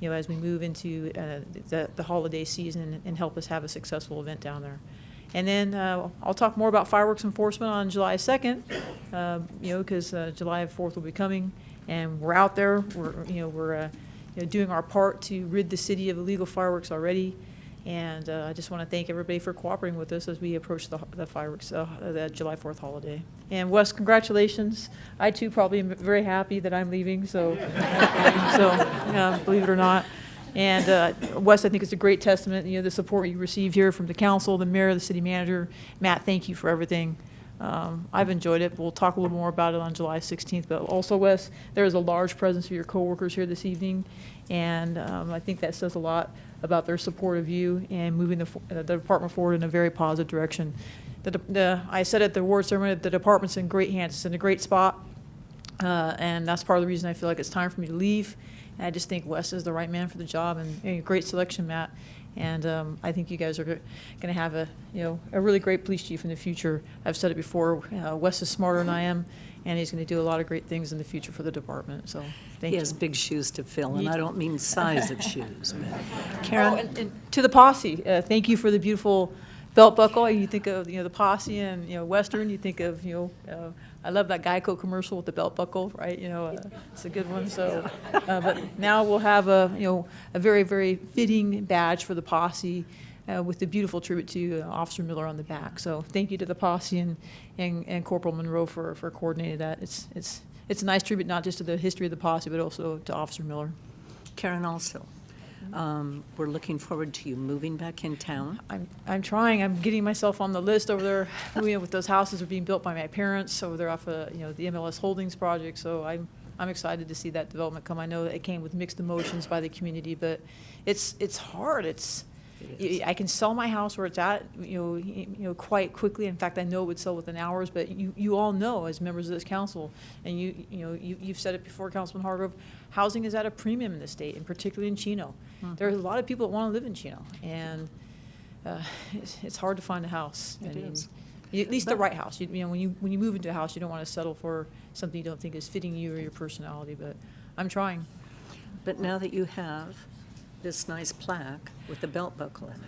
as we move into the holiday season and help us have a successful event down there. And then I'll talk more about fireworks enforcement on July 2nd, because July 4th will be coming, and we're out there. We're doing our part to rid the city of illegal fireworks already. And I just want to thank everybody for cooperating with us as we approach the fireworks, the July 4th holiday. And Wes, congratulations. I too probably am very happy that I'm leaving, so believe it or not. And Wes, I think it's a great testament, the support you receive here from the council, the mayor, the city manager. Matt, thank you for everything. I've enjoyed it. We'll talk a little more about it on July 16th. But also, Wes, there is a large presence of your coworkers here this evening, and I think that says a lot about their support of you and moving the department forward in a very positive direction. I said at the award ceremony that the department's in great hands. It's in a great spot, and that's part of the reason I feel like it's time for me to leave. And I just think Wes is the right man for the job, and great selection, Matt. And I think you guys are going to have a really great police chief in the future. I've said it before. Wes is smarter than I am, and he's going to do a lot of great things in the future for the department. So thank you. He has big shoes to fill, and I don't mean size of shoes. But Karen, and to the posse, thank you for the beautiful belt buckle. You think of the posse and Western. You think of I love that Geico commercial with the belt buckle, right? It's a good one. So, but now we'll have a very, very fitting badge for the posse. with the beautiful tribute to Officer Miller on the back. So thank you to the posse and Corporal Monroe for coordinating that. It's a nice tribute not just to the history of the posse, but also to Officer Miller. Karen, also, we're looking forward to you moving back in town. I'm trying. I'm getting myself on the list over there. With those houses are being built by my parents over there off of the MLS Holdings project. So I'm excited to see that development come. I know that it came with mixed emotions by the community, but it's hard. I can sell my house where it's at, quite quickly. In fact, I know it would sell within hours. But you all know, as members of this council, and you've said it before, Councilman Hargrove, housing is at a premium in the state, and particularly in Chino. Mm-hmm. There are a lot of people that want to live in Chino, and it's hard to find a house. It is. At least the right house. When you move into a house, you don't want to settle for something you don't think is fitting you or your personality. But I'm trying. But now that you have this nice plaque with the belt buckle in it,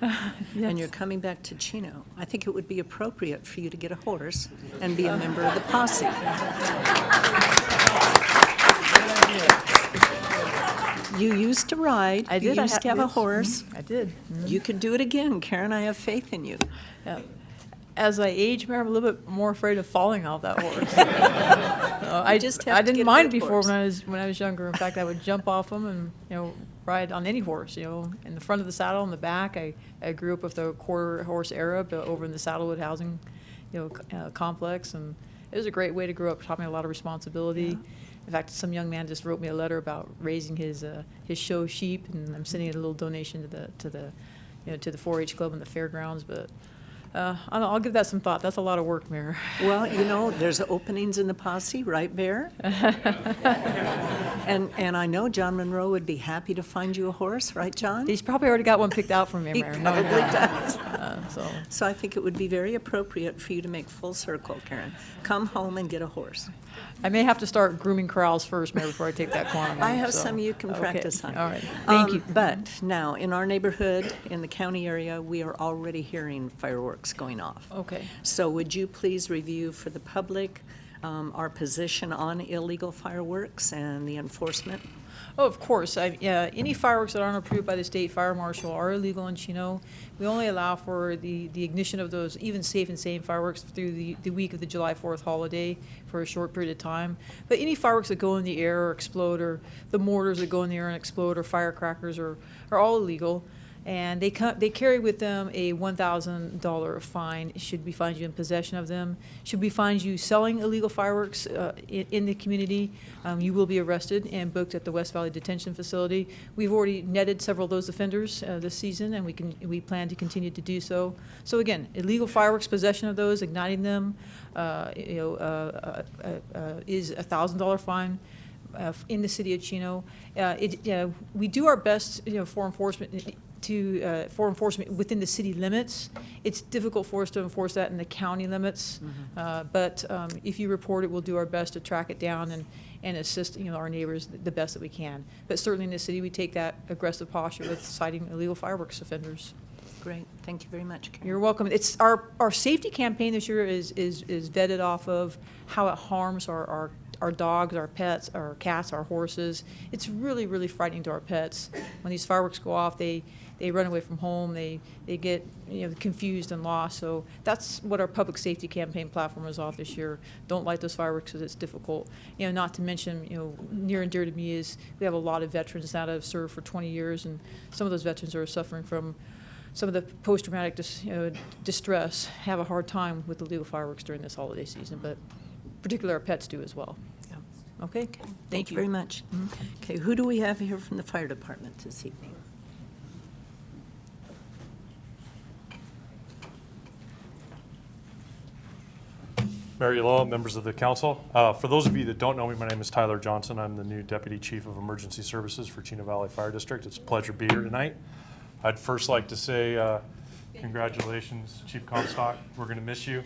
Yes. and you're coming back to Chino, I think it would be appropriate for you to get a horse and be a member of the posse. You used to ride. I did. You used to have a horse. I did. Mm-hmm. You could do it again, Karen. I have faith in you. Yeah. As I age, I'm a little bit more afraid of falling off that horse. I didn't get a mind good before horse. when I was younger. In fact, I would jump off them and ride on any horse. In the front of the saddle, in the back. I grew up with the quarter horse era, but over in the Saddlewood housing, complex, and it was a great way to grow up. Taught me a lot of responsibility. Yeah. In fact, some young man just wrote me a letter about raising his show sheep, and I'm sending a little donation to the 4-H club and the fairgrounds. But I'll give that some thought. That's a lot of work, Mayor. Well, there's openings in the posse, right, Bear? And I know John Monroe would be happy to find you a horse, right, John? He's probably already got one picked out for me, He Mayor. probably does. So So I think it would be very appropriate for you to make full circle, Karen. Come home and get a horse. I may have to start grooming corrals first, Mayor, before I take that corner. I have so. some you can Okay. practice on. All right, thank you. But now, in our neighborhood, in the county area, we are already hearing fireworks going off. Okay. So would you please review for the public our position on illegal fireworks and the enforcement? Oh, of course. Any fireworks that aren't approved by the state fire marshal are illegal in Chino. We only allow for the ignition of those even safe and sane fireworks through the week of the July 4th holiday for a short period of time. But any fireworks that go in the air or explode, or the mortars that go in the air and explode, or firecrackers are all illegal. And they carry with them a $1,000 fine should we find you in possession of them. Should we find you selling illegal fireworks in the community, you will be arrested and booked at the West Valley Detention Facility. We've already netted several of those offenders this season, and we plan to continue to do so. So again, illegal fireworks, possession of those, igniting them, is a $1,000 fine. In the city of Chino, we do our best, for enforcement. For enforcement within the city limits. It's difficult for us to enforce that in the county limits, but if you report it, we'll do our best to track it down and assist our neighbors the best that we can. But certainly in the city, we take that aggressive posture with citing illegal fireworks offenders. Great, thank you very much, Karen. You're welcome. It's our safety campaign this year is vetted off of how it harms our dogs, our pets, our cats, our horses. It's really, really frightening to our pets. When these fireworks go off, they run away from home, they get confused and lost. So that's what our public safety campaign platform is off this year. Don't light those fireworks because it's difficult. Not to mention, near and dear to me is we have a lot of veterans that have served for 20 years, and some of those veterans are suffering from some of the post-traumatic distress, have a hard time with the illegal fireworks during this holiday season, but particularly our pets do as well. Yeah. Okay, Thank you very much. Okay, who do we have here from the fire department this evening? Mayor Ulloa, members of the council. For those of you that don't know me, my name is Tyler Johnson. I'm the new Deputy Chief of Emergency Services for Chino Valley Fire District. It's a pleasure to be here tonight. I'd first like to say congratulations, Chief Comstock. We're going to miss you.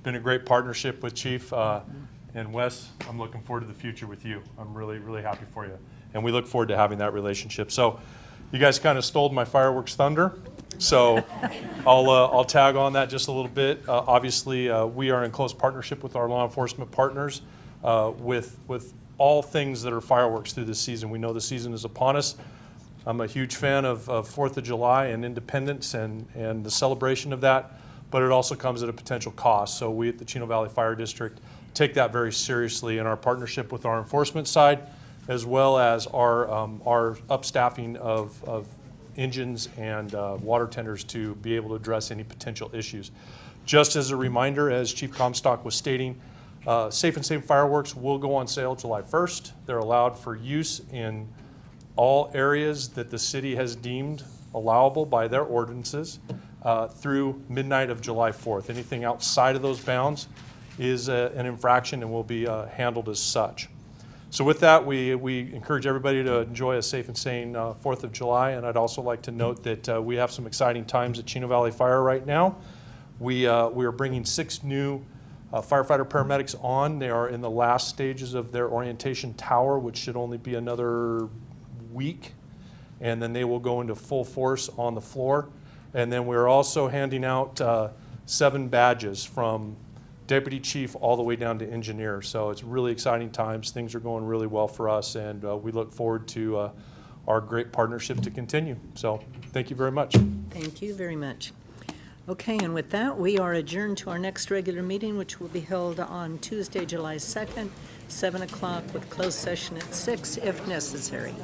Been a great partnership with Chief. And Wes, I'm looking forward to the future with you. I'm really, really happy for you. And we look forward to having that relationship. So you guys kind of stole my fireworks thunder. So I'll tag on that just a little bit. Obviously, we are in close partnership with our law enforcement partners with all things that are fireworks through this season. We know the season is upon us. I'm a huge fan of 4th of July and Independence and the celebration of that, but it also comes at a potential cost. So we at the Chino Valley Fire District take that very seriously in our partnership with our enforcement side, as well as our upstaffing of engines and water tenders to be able to address any potential issues. Just as a reminder, as Chief Comstock was stating, Safe and Sane fireworks will go on sale July 1st. They're allowed for use in all areas that the city has deemed allowable by their ordinances through midnight of July 4th. Anything outside of those bounds is an infraction and will be handled as such. So with that, we encourage everybody to enjoy a safe and sane 4th of July. And I'd also like to note that we have some exciting times at Chino Valley Fire right now. We are bringing 6 new firefighter paramedics on. They are in the last stages of their orientation tower, which should only be another week. And then they will go into full force on the floor. And then we're also handing out 7 badges from deputy chief all the way down to engineer. So it's really exciting times. Things are going really well for us, and we look forward to our great partnership to continue. So thank you very much. Thank you very much. Okay, and with that, we are adjourned to our next regular meeting, which will be held on Tuesday, July 2nd, 7 o'clock, with closed session at 6 if necessary.